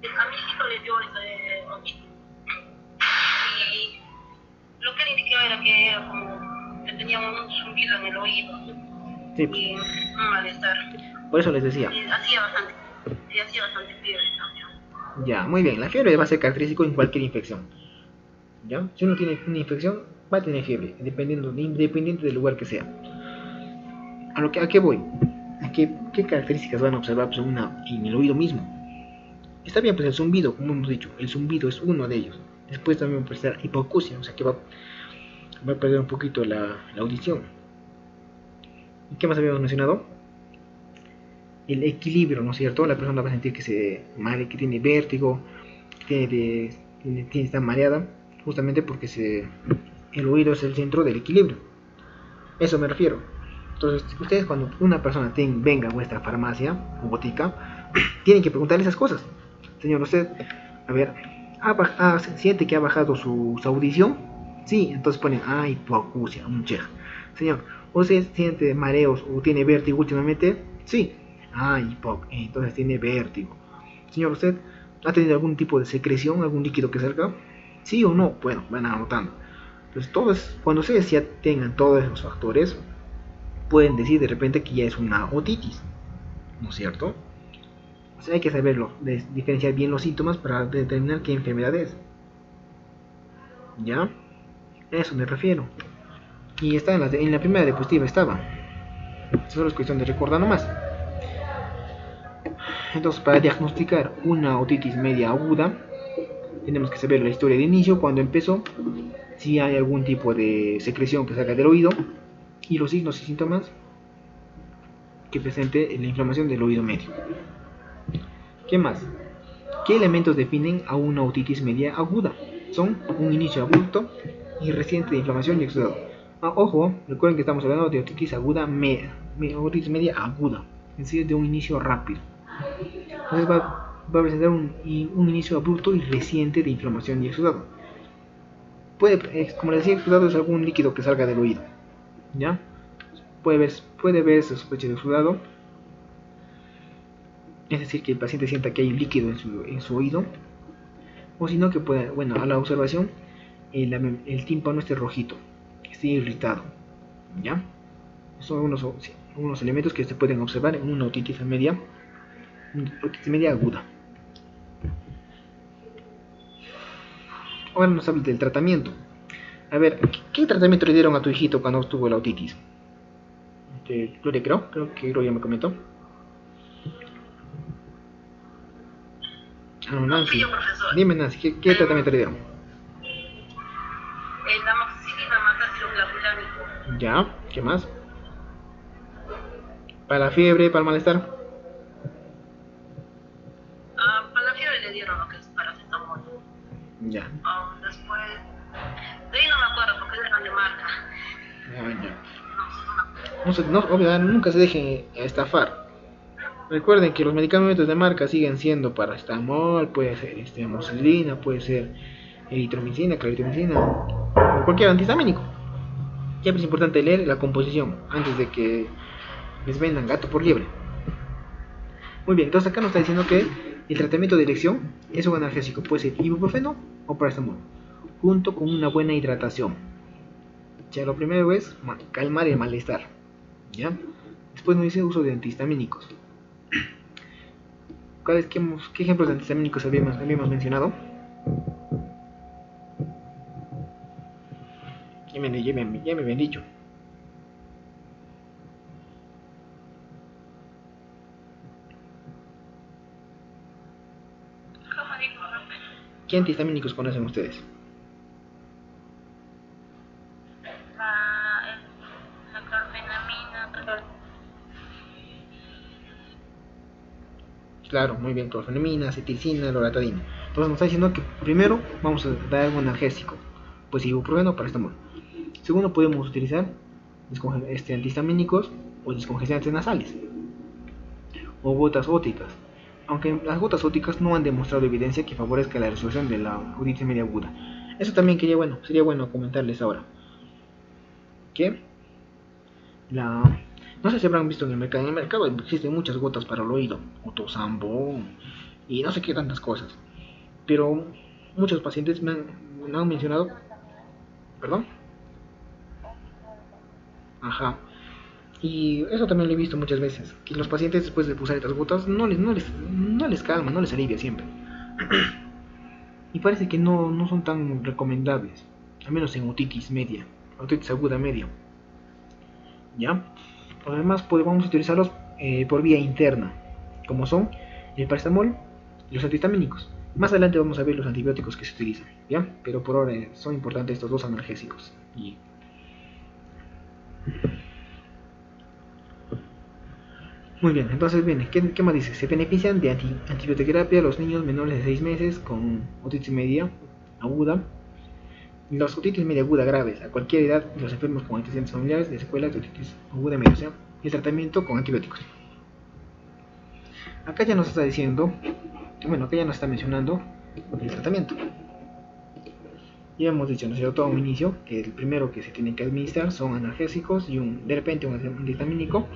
[SPEAKER 2] a mi hijito le dio otitis. Y lo que le indicaba era que era como que tenía un zumbido en el oído.
[SPEAKER 1] Sí,
[SPEAKER 2] Y un malestar.
[SPEAKER 1] por eso les decía.
[SPEAKER 2] Y hacía bastante fiebre también.
[SPEAKER 1] Ya, muy bien. La fiebre va a ser característico en cualquier infección. ¿Ya? Si uno tiene una infección, va a tener fiebre, independiente del lugar que sea. ¿A qué voy? ¿Qué características van a observar pues, en el oído mismo? Está bien, pues el zumbido, como hemos dicho, el zumbido es uno de ellos. Después también va a presentar hipoacusia, o sea que va a perder un poquito la audición. ¿Y qué más habíamos mencionado? El equilibrio, ¿no es cierto? La persona va a sentir que tiene vértigo, que está mareada, justamente porque el oído es el centro del equilibrio. Eso me refiero. Entonces, ustedes cuando una persona venga a vuestra farmacia o botica, tienen que preguntarle esas cosas. Señor, usted, a ver, ¿siente que ha bajado su audición? Sí, entonces ponen, hipoacusia, un check. Señor, ¿usted siente mareos o tiene vértigo últimamente? Sí. Entonces tiene vértigo. Señor, ¿usted ha tenido algún tipo de secreción, algún líquido que salga? Sí o no. Bueno, van anotando. Entonces, cuando ustedes ya tengan todos esos factores, pueden decir de repente que ya es una otitis, ¿no es cierto? O sea, hay que saberlo, diferenciar bien los síntomas para determinar qué enfermedad es. ¿Ya? A eso me refiero. Y está en la primera diapositiva estaba. Solo es cuestión de recordar nomás. Entonces, para diagnosticar una otitis media aguda, tenemos que saber la historia de inicio, cuando empezó, si hay algún tipo de secreción que salga del oído, y los signos y síntomas que presente la inflamación del oído medio. ¿Qué más? ¿Qué elementos definen a una otitis media aguda? Son un inicio abrupto y reciente de inflamación y exudado. Ojo, recuerden que estamos hablando de otitis aguda otitis media aguda, es decir, de un inicio rápido. Entonces va a presentar un inicio abrupto y reciente de inflamación y exudado. Como les decía, exudado es algún líquido que salga del oído. ¿Ya? Puede verse sospecha de exudado, es decir, que el paciente sienta que hay un líquido en su oído, o si no, que pueda, bueno, a la observación, el tímpano esté rojito, esté irritado. ¿Ya? Son unos elementos que se pueden observar en una otitis media aguda. Ahora nos habla del tratamiento. A ver, ¿qué tratamiento le dieron a tu hijito cuando tuvo la otitis? Gloria, creo que Gloria me comentó. Nancy.
[SPEAKER 2] Sí, profesor.
[SPEAKER 1] Dime, Nancy, ¿qué tratamiento le dieron?
[SPEAKER 2] El amoxicilina metacriloglutamático.
[SPEAKER 1] Ya, ¿qué más? ¿Para la fiebre, para el malestar?
[SPEAKER 2] Para la fiebre le dieron lo que es paracetamol.
[SPEAKER 1] Ya.
[SPEAKER 2] Después, de ahí no me acuerdo porque eran de marca.
[SPEAKER 1] Ya. Obviamente, nunca se deje estafar. Recuerden que los medicamentos de marca siguen siendo paracetamol, puede ser amoxicilina, puede ser eritromicina, claritromicina o cualquier antihistamínico. Siempre es importante leer la composición antes de que les vendan gato por liebre. Muy bien, entonces acá nos está diciendo que el tratamiento de elección es un analgésico, puede ser ibuprofeno o paracetamol, junto con una buena hidratación. Ya lo primero es calmar el malestar. ¿Ya? Después nos dice uso de antihistamínicos. ¿Qué ejemplos de antihistamínicos habíamos mencionado? Ya me habían dicho. ¿Qué antihistamínicos conocen ustedes?
[SPEAKER 2] La clorfenamina.
[SPEAKER 1] Claro, muy bien, clorfenamina, acetilcina, loratadina. Entonces nos está diciendo que primero vamos a dar un analgésico, pues ibuprofeno o paracetamol. Segundo, podemos utilizar antihistamínicos o descongestionantes nasales o gotas óticas. Aunque las gotas óticas no han demostrado evidencia que favorezca la resolución de la otitis media aguda. Eso también sería bueno comentarles ahora. Que no sé si habrán visto en el mercado. En el mercado existen muchas gotas para el oído, Otosambo y no sé qué tantas cosas. Pero muchos pacientes me han mencionado, perdón, ajá. Y eso también lo he visto muchas veces, que los pacientes después de usar estas gotas no les calma, no les alivia siempre. Y parece que no son tan recomendables, al menos en otitis media, otitis aguda media. ¿Ya? Además, podemos utilizarlos por vía interna, como son el paracetamol y los antihistamínicos. Más adelante vamos a ver los antibióticos que se utilizan, ¿ya? Pero por ahora son importantes estos dos analgésicos. Muy bien, entonces viene, ¿qué más dice? Se benefician de antibioterapia los niños menores de 6 meses con otitis media aguda. Los otitis media aguda graves, a cualquier edad, los enfermos con antecedentes familiares de secuelas de otitis aguda media, o sea, el tratamiento con antibióticos. Acá ya nos está diciendo, bueno, acá ya nos está mencionando el tratamiento. Ya hemos dicho, ¿no es cierto?, a un inicio, que el primero que se tiene que administrar son analgésicos y de repente un antihistamínico.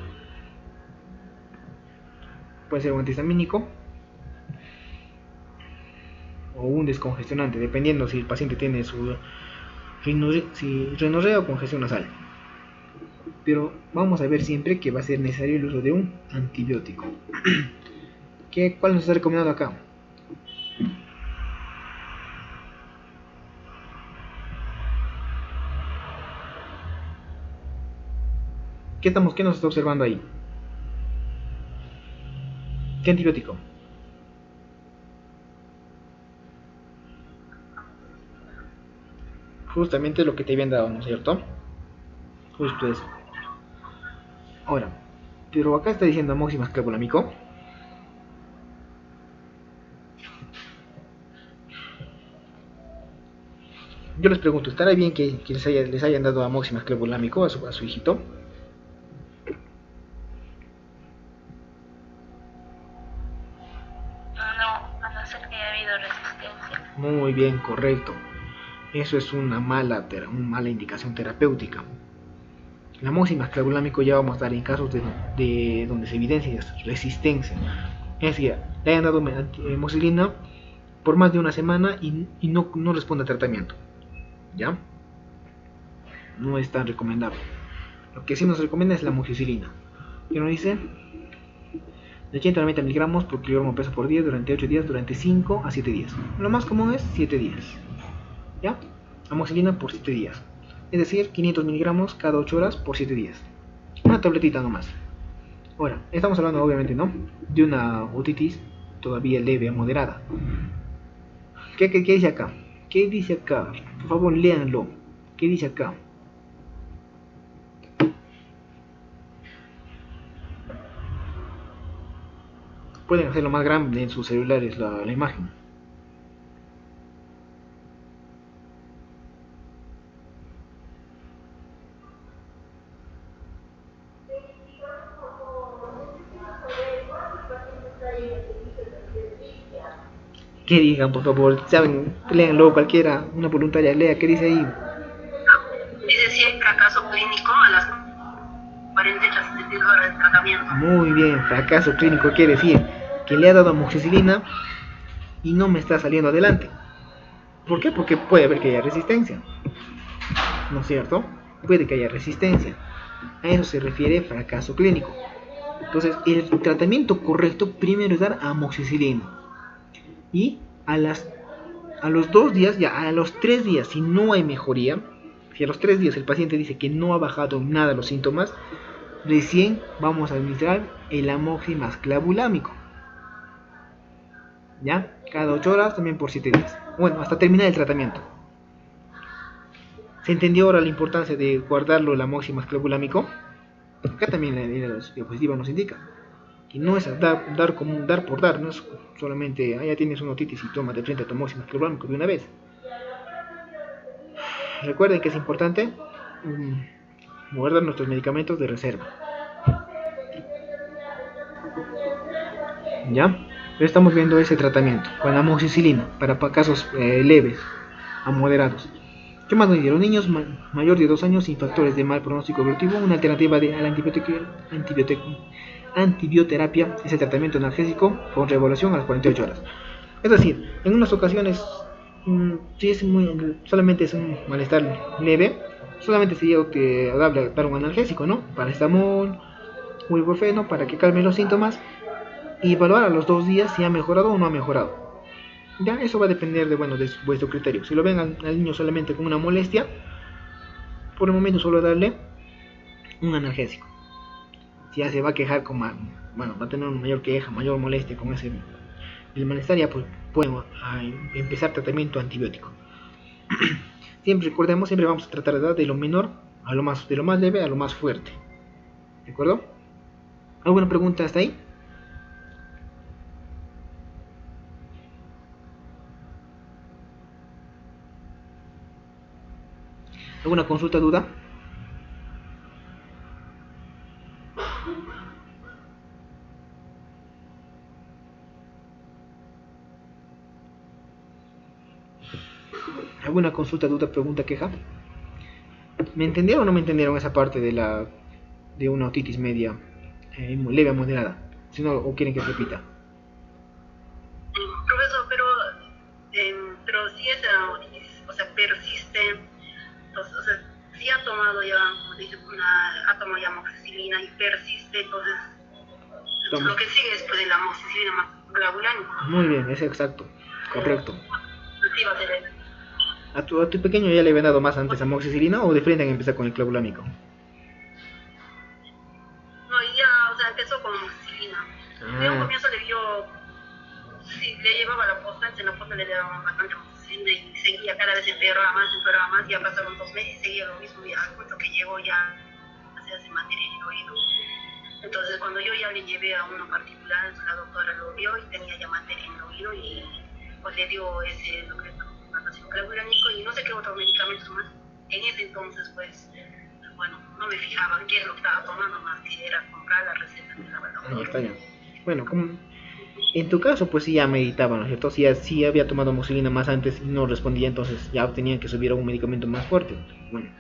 [SPEAKER 1] Puede ser un antihistamínico o un descongestionante, dependiendo si el paciente tiene su rinorrea o congestión nasal. Pero vamos a ver siempre que va a ser necesario el uso de un antibiótico. ¿Cuál nos está recomendando acá? ¿Qué nos está observando ahí? ¿Qué antibiótico? Justamente lo que te habían dado, ¿no es cierto? Justo eso. Ahora, pero acá está diciendo amoxicilina clavulámico. Yo les pregunto, ¿estará bien que les hayan dado amoxicilina clavulámico a su hijito?
[SPEAKER 2] No, a no ser que haya habido resistencia.
[SPEAKER 1] Muy bien, correcto. Eso es una mala indicación terapéutica. La amoxicilina clavulámico ya vamos a dar en casos de donde se evidencia resistencia. Es decir, le hayan dado amoxicilina por más de una semana y no responde al tratamiento. ¿Ya? No es tan recomendable. Lo que sí nos recomienda es la amoxicilina. ¿Qué nos dice? De 80 a 90 miligramos por kilogramo peso por día durante 8 días, durante 5 a 7 días. Lo más común es 7 días. ¿Ya? Amoxicilina por 7 días. Es decir, 500 miligramos cada 8 horas por 7 días. Una tabletita nomás. Ahora, estamos hablando obviamente, ¿no?, de una otitis todavía leve a moderada. ¿Qué dice acá? ¿Qué dice acá? Por favor, léanlo. ¿Qué dice acá? Pueden hacerlo más grande en sus celulares la imagen. ¿Qué digan, por favor? ¿Saben? Léanlo cualquiera, una voluntaria, lea, ¿qué dice ahí?
[SPEAKER 2] Dice si hay fracaso clínico a las 48 horas de tratamiento.
[SPEAKER 1] Muy bien, fracaso clínico quiere decir que le ha dado amoxicilina y no me está saliendo adelante. ¿Por qué? Porque puede haber que haya resistencia, ¿no es cierto? Puede que haya resistencia. A eso se refiere fracaso clínico. Entonces, el tratamiento correcto primero es dar amoxicilina. Y a los 2 días, ya a los 3 días, si no hay mejoría, si a los 3 días el paciente dice que no ha bajado nada los síntomas, recién vamos a administrar el amoxi clavulámico. ¿Ya? Cada 8 horas, también por 7 días. Bueno, hasta terminar el tratamiento. ¿Se entendió ahora la importancia de guardarlo el amoxi clavulámico? Acá también la diapositiva nos indica que no es dar por dar, no es solamente, ya tienes una otitis y toma de frente a tu amoxi clavulámico de una vez. Recuerden que es importante guardar nuestros medicamentos de reserva. ¿Ya? Estamos viendo ese tratamiento con amoxicilina para casos leves a moderados. ¿Qué más nos dieron? Niños mayores de 2 años sin factores de mal pronóstico evolutivo, una alternativa a la antibioterapia es el tratamiento analgésico con reevaluación a las 48 horas. Es decir, en unas ocasiones, si solamente es un malestar leve, solamente sería dar un analgésico, ¿no? Paracetamol o ibuprofeno para que calme los síntomas y evaluar a los 2 días si ha mejorado o no ha mejorado. Ya, eso va a depender de vuestro criterio. Si lo ven al niño solamente con una molestia, por el momento solo darle un analgésico. Si ya se va a quejar va a tener una mayor queja, mayor molestia con el malestar, ya pues podemos empezar tratamiento antibiótico. Recordemos, siempre vamos a tratar de dar de lo menor a lo más leve a lo más fuerte. ¿De acuerdo? ¿Alguna pregunta hasta ahí? ¿Alguna consulta, duda? ¿Alguna consulta, duda, pregunta, queja? ¿Me entendieron o no me entendieron esa parte de una otitis media leve a moderada? Si no, o quieren que repita.
[SPEAKER 2] Profesor, pero si esa otitis, persiste, entonces, si ha tomado ya, como dice, ha tomado ya amoxicilina y persiste, entonces lo que sigue es pues el amoxicilina clavulámico.
[SPEAKER 1] Muy bien, es exacto, correcto. ¿A tu pequeño ya le habían dado más antes amoxicilina o de frente han empezado con el clavulámico?
[SPEAKER 2] No, ya, empezó con amoxicilina. De un comienzo le llevaba la posta, en la posta le daban bastante amoxicilina y seguía, cada vez empeoraba más, ya pasaron 2 meses y seguía lo mismo, y al punto que llegó ya se hace materia en el oído. Entonces cuando yo ya le llevé a uno particular, la doctora lo vio y tenía ya materia en el oído y pues le dio lo que es clavulámico y no sé qué otros medicamentos más. En ese entonces pues, bueno, no me fijaba qué es lo que estaba tomando, más que era comprar la receta que daba el doctor.
[SPEAKER 1] Ahí está ya. Bueno, en tu caso pues sí ya meditaba, ¿no es cierto? Si había tomado amoxicilina más antes y no respondía, entonces ya tenían que subir a un medicamento más fuerte, bueno,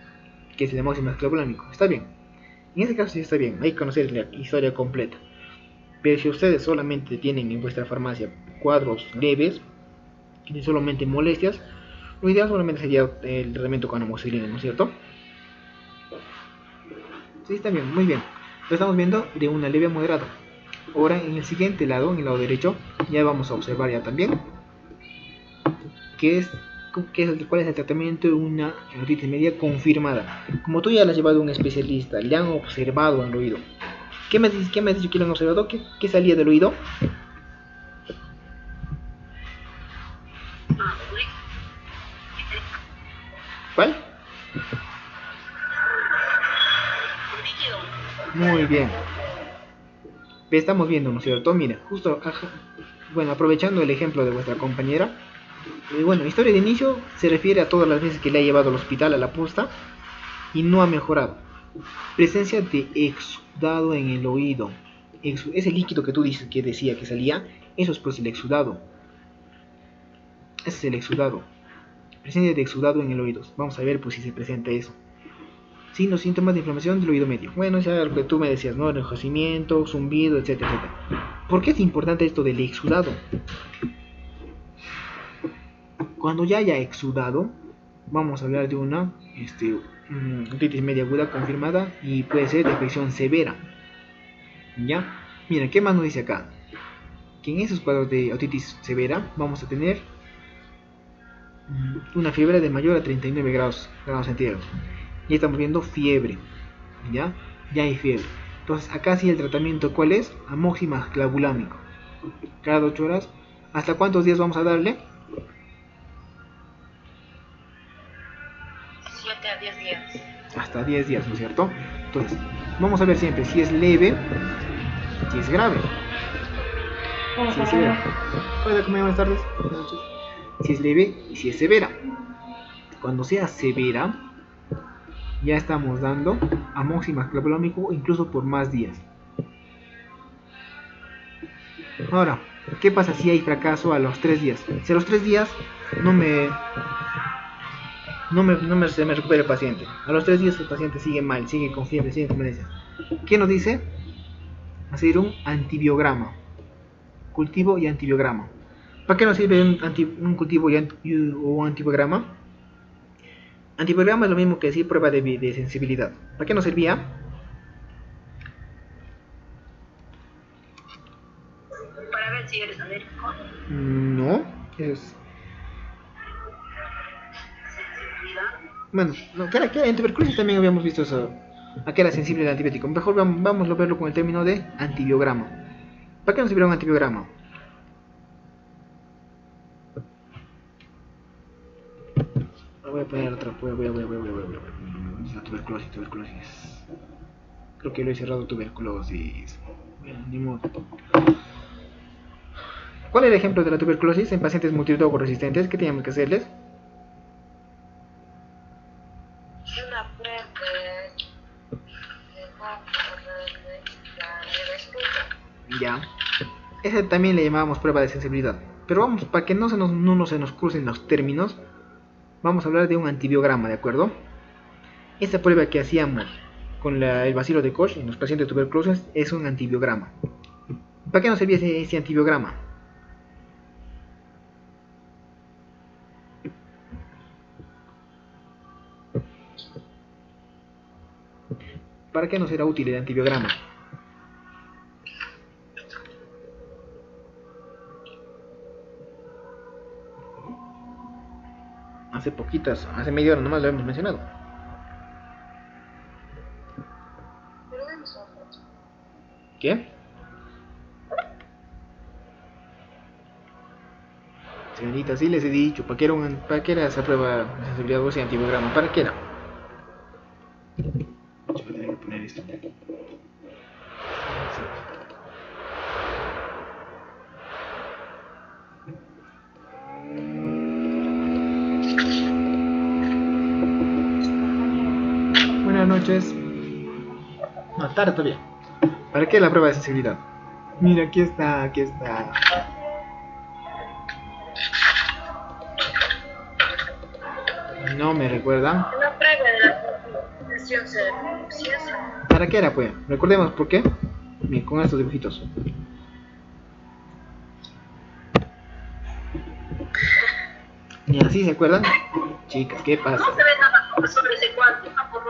[SPEAKER 1] que es el amoxi clavulámico. Está bien, en ese caso sí está bien, hay que conocer la historia completa. Pero si ustedes solamente tienen en vuestra farmacia cuadros leves, y solamente molestias, lo ideal solamente sería el tratamiento con amoxicilina, ¿no es cierto? Sí, está bien, muy bien. Lo estamos viendo de una leve a moderada. Ahora en el siguiente lado, en el lado derecho, ya vamos a observar ya también cuál es el tratamiento de una otitis media confirmada. Como tú ya la has llevado a un especialista, le han observado en el oído. ¿Qué me has dicho que le han observado? ¿Qué salía del oído? ¿Cuál? Muy bien. Estamos viendo, ¿no es cierto? Mira, justo, bueno, aprovechando el ejemplo de vuestra compañera, bueno, historia de inicio se refiere a todas las veces que le ha llevado al hospital a la posta y no ha mejorado. Presencia de exudado en el oído. Ese líquido que tú dices que decía que salía, eso es pues el exudado. Ese es el exudado. Presencia de exudado en el oído. Vamos a ver pues si se presenta eso. Signos, síntomas de inflamación del oído medio. Bueno, ya lo que tú me decías, ¿no? Enrojecimiento, zumbido, etcétera, etcétera. ¿Por qué es importante esto del exudado? Cuando ya haya exudado, vamos a hablar de una otitis media aguda confirmada y puede ser de afección severa. ¿Ya? Mira, ¿qué más nos dice acá? Que en esos cuadros de otitis severa vamos a tener una fiebre de mayor a 39 grados centígrados. Ya estamos viendo fiebre. ¿Ya? Ya hay fiebre. Entonces, acá sí el tratamiento, ¿cuál es? Amoxicilina clavulámico. Cada 8 horas. ¿Hasta cuántos días vamos a darle?
[SPEAKER 2] 7 a 10 días.
[SPEAKER 1] Hasta 10 días, ¿no es cierto? Entonces, vamos a ver siempre si es leve, si es grave. Si es severa. Hola, ¿cómo buenas tardes? Buenas noches. Si es leve y si es severa. Cuando sea severa, ya estamos dando amoxicilina clavulámico incluso por más días. Ahora, ¿qué pasa si hay fracaso a los 3 días? Si a los 3 días se me recupera el paciente. A los 3 días el paciente sigue mal, sigue con fiebre, sigue con molestias. ¿Qué nos dice? Hacer un antibiograma. Cultivo y antibiograma. ¿Para qué nos sirve un cultivo o un antibiograma? Antibiograma es lo mismo que decir prueba de sensibilidad. ¿Para qué nos servía?
[SPEAKER 2] Para ver si eres alérgico.
[SPEAKER 1] No, es... Bueno, no, que en tuberculosis también habíamos visto eso. ¿A qué era sensible el antibiótico? Mejor vamos a verlo con el término de antibiograma. ¿Para qué nos sirve un antibiograma? Voy a poner otra. Tuberculosis. Creo que lo he cerrado tuberculosis. Bueno, ni modo. ¿Cuál es el ejemplo de la tuberculosis en pacientes multidrogo resistentes? ¿Qué teníamos que hacerles?
[SPEAKER 2] Una prueba de
[SPEAKER 1] Ya. Esa también le llamábamos prueba de sensibilidad. Pero vamos, para que no se nos crucen los términos, vamos a hablar de un antibiograma, ¿de acuerdo? Esta prueba que hacíamos con el bacilo de Koch en los pacientes tuberculosos es un antibiograma. ¿Para qué nos servía ese antibiograma? ¿Para qué nos era útil el antibiograma? Hace media hora nomás lo hemos mencionado. ¿Qué? Señorita, sí les he dicho, ¿para qué era esa prueba de sensibilidad o ese antibiograma? ¿Para qué era? Yo voy a tener que poner esto. Buenas noches. No, tarde todavía. ¿Para qué la prueba de sensibilidad? Mira, aquí está. No me recuerda.
[SPEAKER 2] una prueba de la presión cerebral.
[SPEAKER 1] ¿Para qué era, pues? Recordemos por qué. Miren, con estos dibujitos. Y así se acuerdan. Chicas, ¿qué pasa?
[SPEAKER 2] No se ve nada profesor ese cuadro, por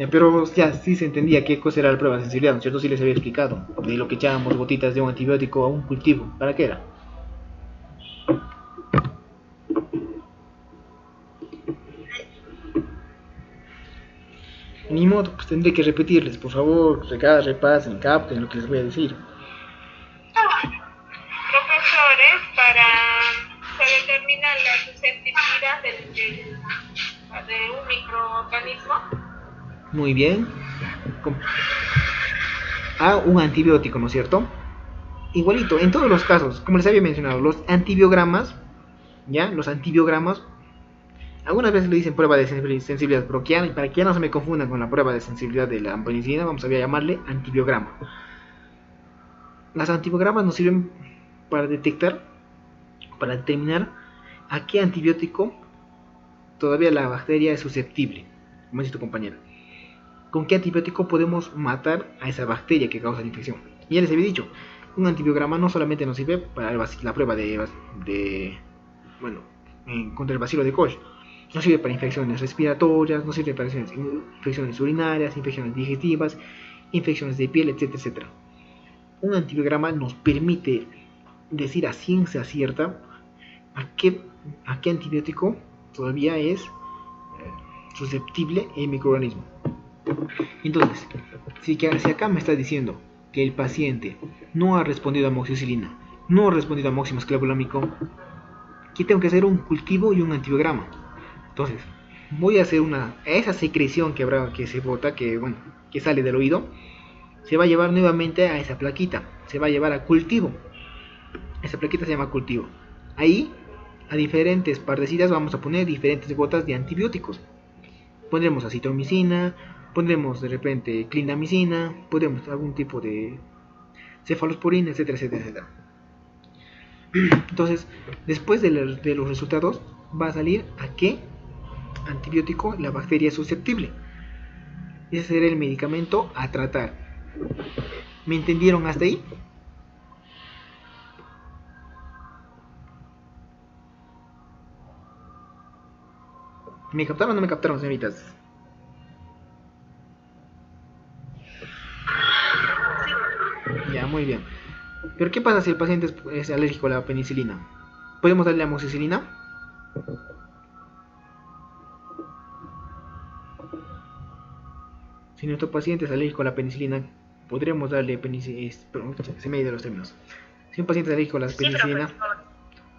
[SPEAKER 1] Pero ya sí se entendía qué cosa era la prueba de sensibilidad, ¿no es cierto? Sí les había explicado. De lo que echábamos gotitas de un antibiótico a un cultivo. ¿Para qué era? Ni modo, pues tendré que repetirles, por favor, repasen, capten lo que les voy a decir.
[SPEAKER 2] Profesores, para determinar la susceptibilidad de un microorganismo.
[SPEAKER 1] Muy bien. Un antibiótico, ¿no es cierto? Igualito, en todos los casos, como les había mencionado, los antibiogramas, ¿ya? Los antibiogramas, algunas veces le dicen prueba de sensibilidad, pero para que ya no se me confundan con la prueba de sensibilidad de la ampicilina, vamos a llamarle antibiograma. Las antibiogramas nos sirven para detectar, para determinar ¿A qué antibiótico todavía la bacteria es susceptible? Como dice tu compañera. ¿Con qué antibiótico podemos matar a esa bacteria que causa la infección? Y ya les había dicho, un antibiograma no solamente nos sirve para la prueba bueno, contra el bacilo de Koch, nos sirve para infecciones respiratorias, nos sirve para infecciones urinarias, infecciones digestivas, infecciones de piel, etcétera, etcétera. Un antibiograma nos permite decir a ciencia cierta a qué antibiótico todavía es susceptible el microorganismo. Entonces, si acá me está diciendo que el paciente no ha respondido a amoxicilina, no ha respondido a amoxicilina clavulámico, aquí tengo que hacer un cultivo y un antibiograma. Entonces, voy a hacer esa secreción que se bota, que sale del oído, se va a llevar nuevamente a esa plaquita, se va a llevar a cultivo. Esa plaquita se llama cultivo. Ahí, a diferentes partecitas vamos a poner diferentes gotas de antibióticos. Pondremos acitromicina, pondremos de repente clindamicina, pondremos algún tipo de cefalosporina, etcétera, etcétera, etcétera. Entonces, después de los resultados, va a salir a qué antibiótico la bacteria es susceptible. Ese será el medicamento a tratar. ¿Me entendieron hasta ahí? ¿Me captaron o no me captaron, señoritas? Ya, muy bien. Pero ¿qué pasa si el paciente es alérgico a la penicilina? ¿Podemos darle amoxicilina? Si nuestro paciente es alérgico a la penicilina, podremos darle penicilina. Se me ha ido los términos. Si un paciente es alérgico a la penicilina,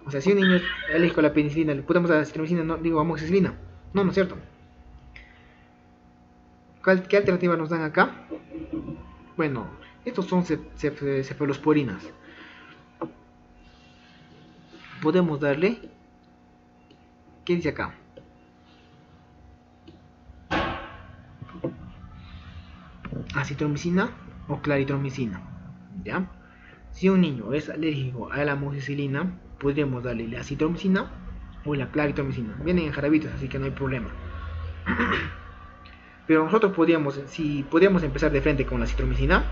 [SPEAKER 1] o sea, si un niño es alérgico a la penicilina, ¿le podemos dar acitromicina? No, digo amoxicilina. No, no es cierto. ¿Qué alternativa nos dan acá? Bueno, estos son cefalosporinas. Podemos darle, ¿qué dice acá? Acitromicina o claritromicina. ¿Ya? Si un niño es alérgico a la amoxicilina, podríamos darle la acitromicina o la claritromicina. Vienen en jarabitos, así que no hay problema. Pero nosotros podríamos empezar de frente con la acitromicina.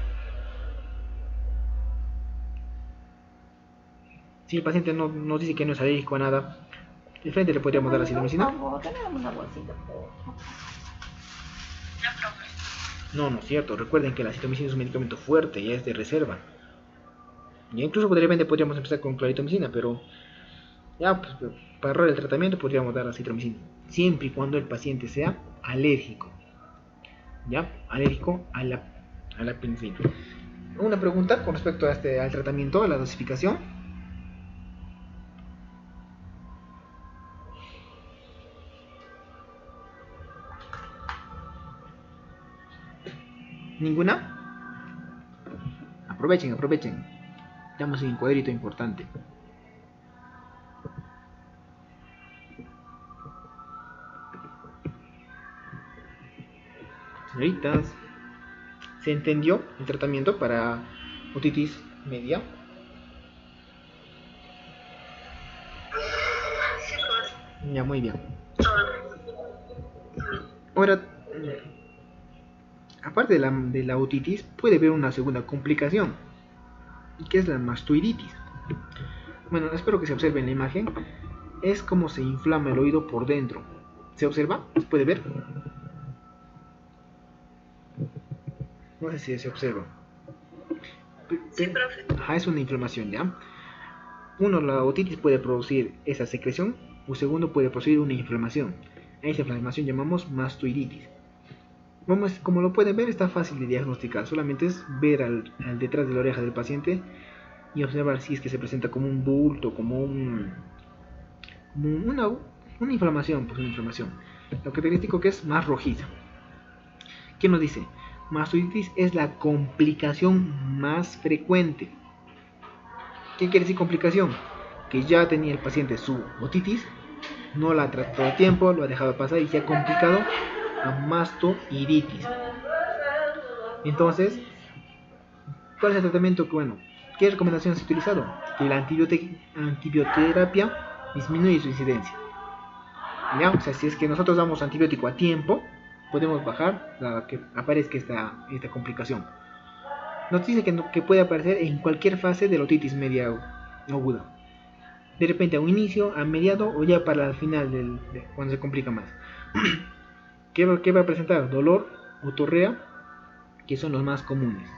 [SPEAKER 1] Si el paciente nos dice que no es alérgico a nada, de frente le podríamos dar la acitromicina. No, no es cierto. Recuerden que la acitromicina es un medicamento fuerte y es de reserva. Y incluso de repente podríamos empezar con claritromicina, pero ya pues, para ahorrar el tratamiento podríamos dar acitromicina. Siempre y cuando el paciente sea alérgico. ¿Ya? Alérgico a la penicilina. Una pregunta con respecto al tratamiento, a la dosificación. ¿Ninguna? Aprovechen. Damos un cuadrito importante. Señoritas, ¿se entendió el tratamiento para otitis media? Ya, muy bien. Ahora, aparte de la otitis, puede haber una segunda complicación, que es la mastoiditis. Bueno, espero que se observe en la imagen. Es como se inflama el oído por dentro. ¿Se observa? ¿Se puede ver? No sé si se observa.
[SPEAKER 2] Sí, profe.
[SPEAKER 1] Ajá, es una inflamación, ¿ya? Uno, la otitis puede producir esa secreción, o segundo, puede producir una inflamación. A esa inflamación llamamos mastoiditis. Como lo pueden ver, está fácil de diagnosticar. Solamente es ver al detrás de la oreja del paciente y observar si es que se presenta como un bulto, como una inflamación, pues una inflamación. Lo característico que es más rojiza. ¿Qué nos dice? Mastoiditis es la complicación más frecuente. ¿Qué quiere decir complicación? Que ya tenía el paciente su otitis, no la trató a tiempo, lo ha dejado pasar y se ha complicado a mastoiditis. Entonces, ¿cuál es el tratamiento? Bueno, ¿qué recomendaciones has utilizado? Que la antibioterapia disminuye su incidencia. ¿Ya? O sea, si es que nosotros damos antibiótico a tiempo, podemos bajar la que aparezca esta complicación. Nos dice que puede aparecer en cualquier fase de la otitis media aguda. De repente a un inicio, a mediado o ya para el final cuando se complica más. ¿Qué va a presentar? Dolor, otorrea, que son los más comunes.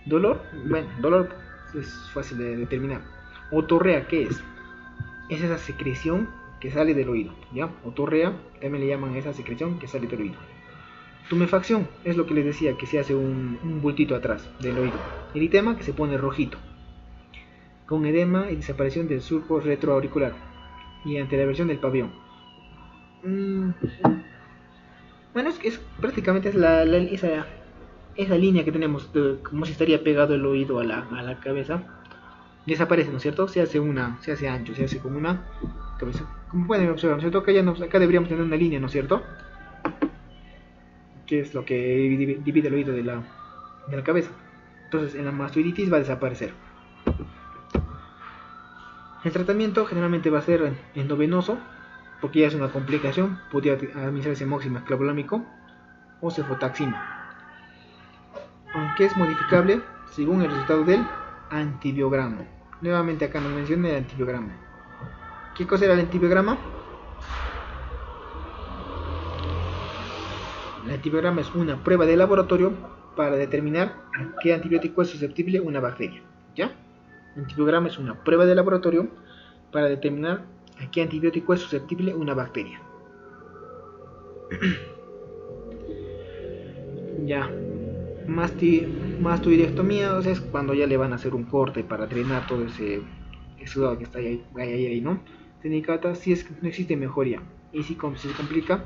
[SPEAKER 1] Dolor, bueno, dolor es fácil de determinar. Otorrea, ¿qué es? Es esa secreción que sale del oído, ¿ya? Otorrea, también le llaman a esa secreción que sale del oído. Tumefacción, es lo que les decía, que se hace un bultito atrás del oído. Eritema, que se pone rojito. Con edema y desaparición del surco retroauricular. Y ante la versión del pabellón. Bueno, prácticamente esa línea que tenemos, como si estaría pegado el oído a la cabeza. Desaparece, ¿no es cierto? Se hace ancho, se hace como una cabeza. Como pueden observar, ¿no es cierto? Acá deberíamos tener una línea, ¿no es cierto? Que es lo que divide el oído de la cabeza. Entonces en la mastoiditis va a desaparecer. El tratamiento generalmente va a ser endovenoso, porque ya es una complicación. Podría administrarse moxima clavulámico o cefotaxima, aunque es modificable según el resultado del antibiograma. Nuevamente acá nos menciona el antibiograma. ¿Qué cosa era el antibiograma? El antibiograma es una prueba de laboratorio para determinar a qué antibiótico es susceptible una bacteria. ¿Ya? El antibiograma es una prueba de laboratorio para determinar a qué antibiótico es susceptible una bacteria. Ya. Mastoidectomía, o sea, es cuando ya le van a hacer un corte para drenar todo ese sudado que está ahí, ¿no? Tenicata, si es que no existe mejoría. Y si se complica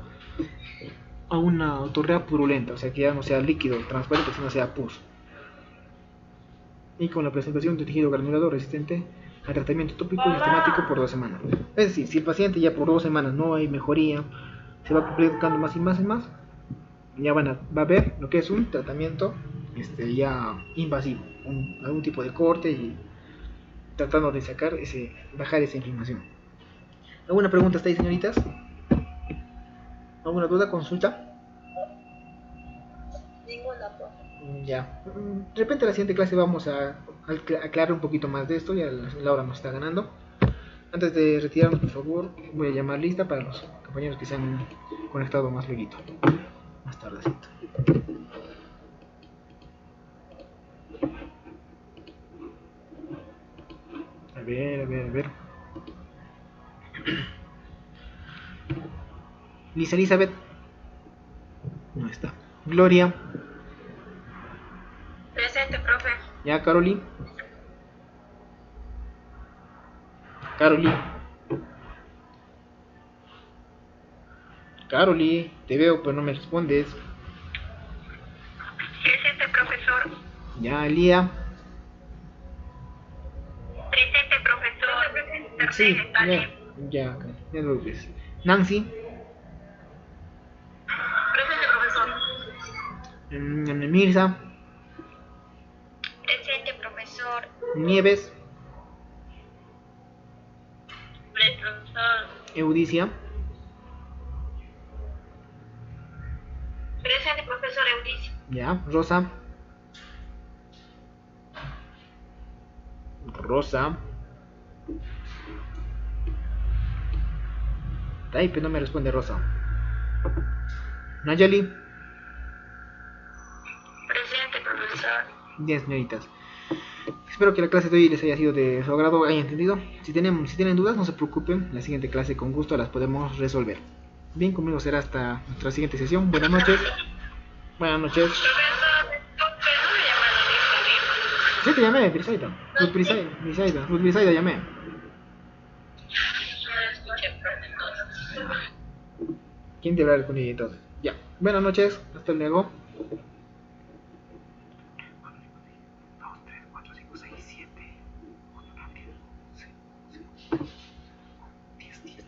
[SPEAKER 1] a una otorrea purulenta, o sea, que ya no sea líquido transparente, sino sea pus. Y con la presentación de tejido granulado resistente al tratamiento tópico sistemático por 2 semanas. Es decir, si el paciente ya por 2 semanas no hay mejoría, se va complicando más y más y más, ya va a ver lo que es un tratamiento ya invasivo, algún tipo de corte y tratando de bajar esa inflamación. ¿Alguna pregunta hasta ahí, señoritas? ¿Alguna duda, consulta?
[SPEAKER 2] Ninguna, profe.
[SPEAKER 1] Ya. De repente en la siguiente clase vamos a aclarar un poquito más de esto, ya la hora nos está ganando. Antes de retirarnos, por favor, voy a llamar lista para los compañeros que se han conectado más luego, más tardecito. A ver. Lisa Elizabeth. No está. Gloria.
[SPEAKER 2] Presente, profe.
[SPEAKER 1] Ya, Caroli. Caroli, te veo, pero no me respondes.
[SPEAKER 2] Presente, profesor.
[SPEAKER 1] Ya, Lía.
[SPEAKER 2] Presente, profesor.
[SPEAKER 1] Sí, ya lo ves. Nancy.
[SPEAKER 2] Presente, profesor.
[SPEAKER 1] Mirza.
[SPEAKER 2] Presente, profesor.
[SPEAKER 1] Nieves.
[SPEAKER 2] Presente, profesor.
[SPEAKER 1] Eudicia.
[SPEAKER 2] Presente, profesor Euricio.
[SPEAKER 1] Ya, Rosa. Ay, pero no me responde Rosa. Nayeli.
[SPEAKER 2] Presente, profesor.
[SPEAKER 1] Bien, señoritas. Espero que la clase de hoy les haya sido de su agrado, hayan entendido. Si tienen dudas, no se preocupen. La siguiente clase con gusto las podemos resolver. Bien, conmigo será hasta nuestra siguiente sesión. Buenas noches. Buenas noches.
[SPEAKER 2] Profesor, no me llamaron a mí.
[SPEAKER 1] Sí, te llamé, Ruth Brisaida llamé.
[SPEAKER 2] No lo escuché, profe, entonces.
[SPEAKER 1] ¿Quién te habla con ella entonces? Ya. Buenas noches. Hasta luego. 2, 3, 4, 5, 6, 7, 8, 9, 10, 10.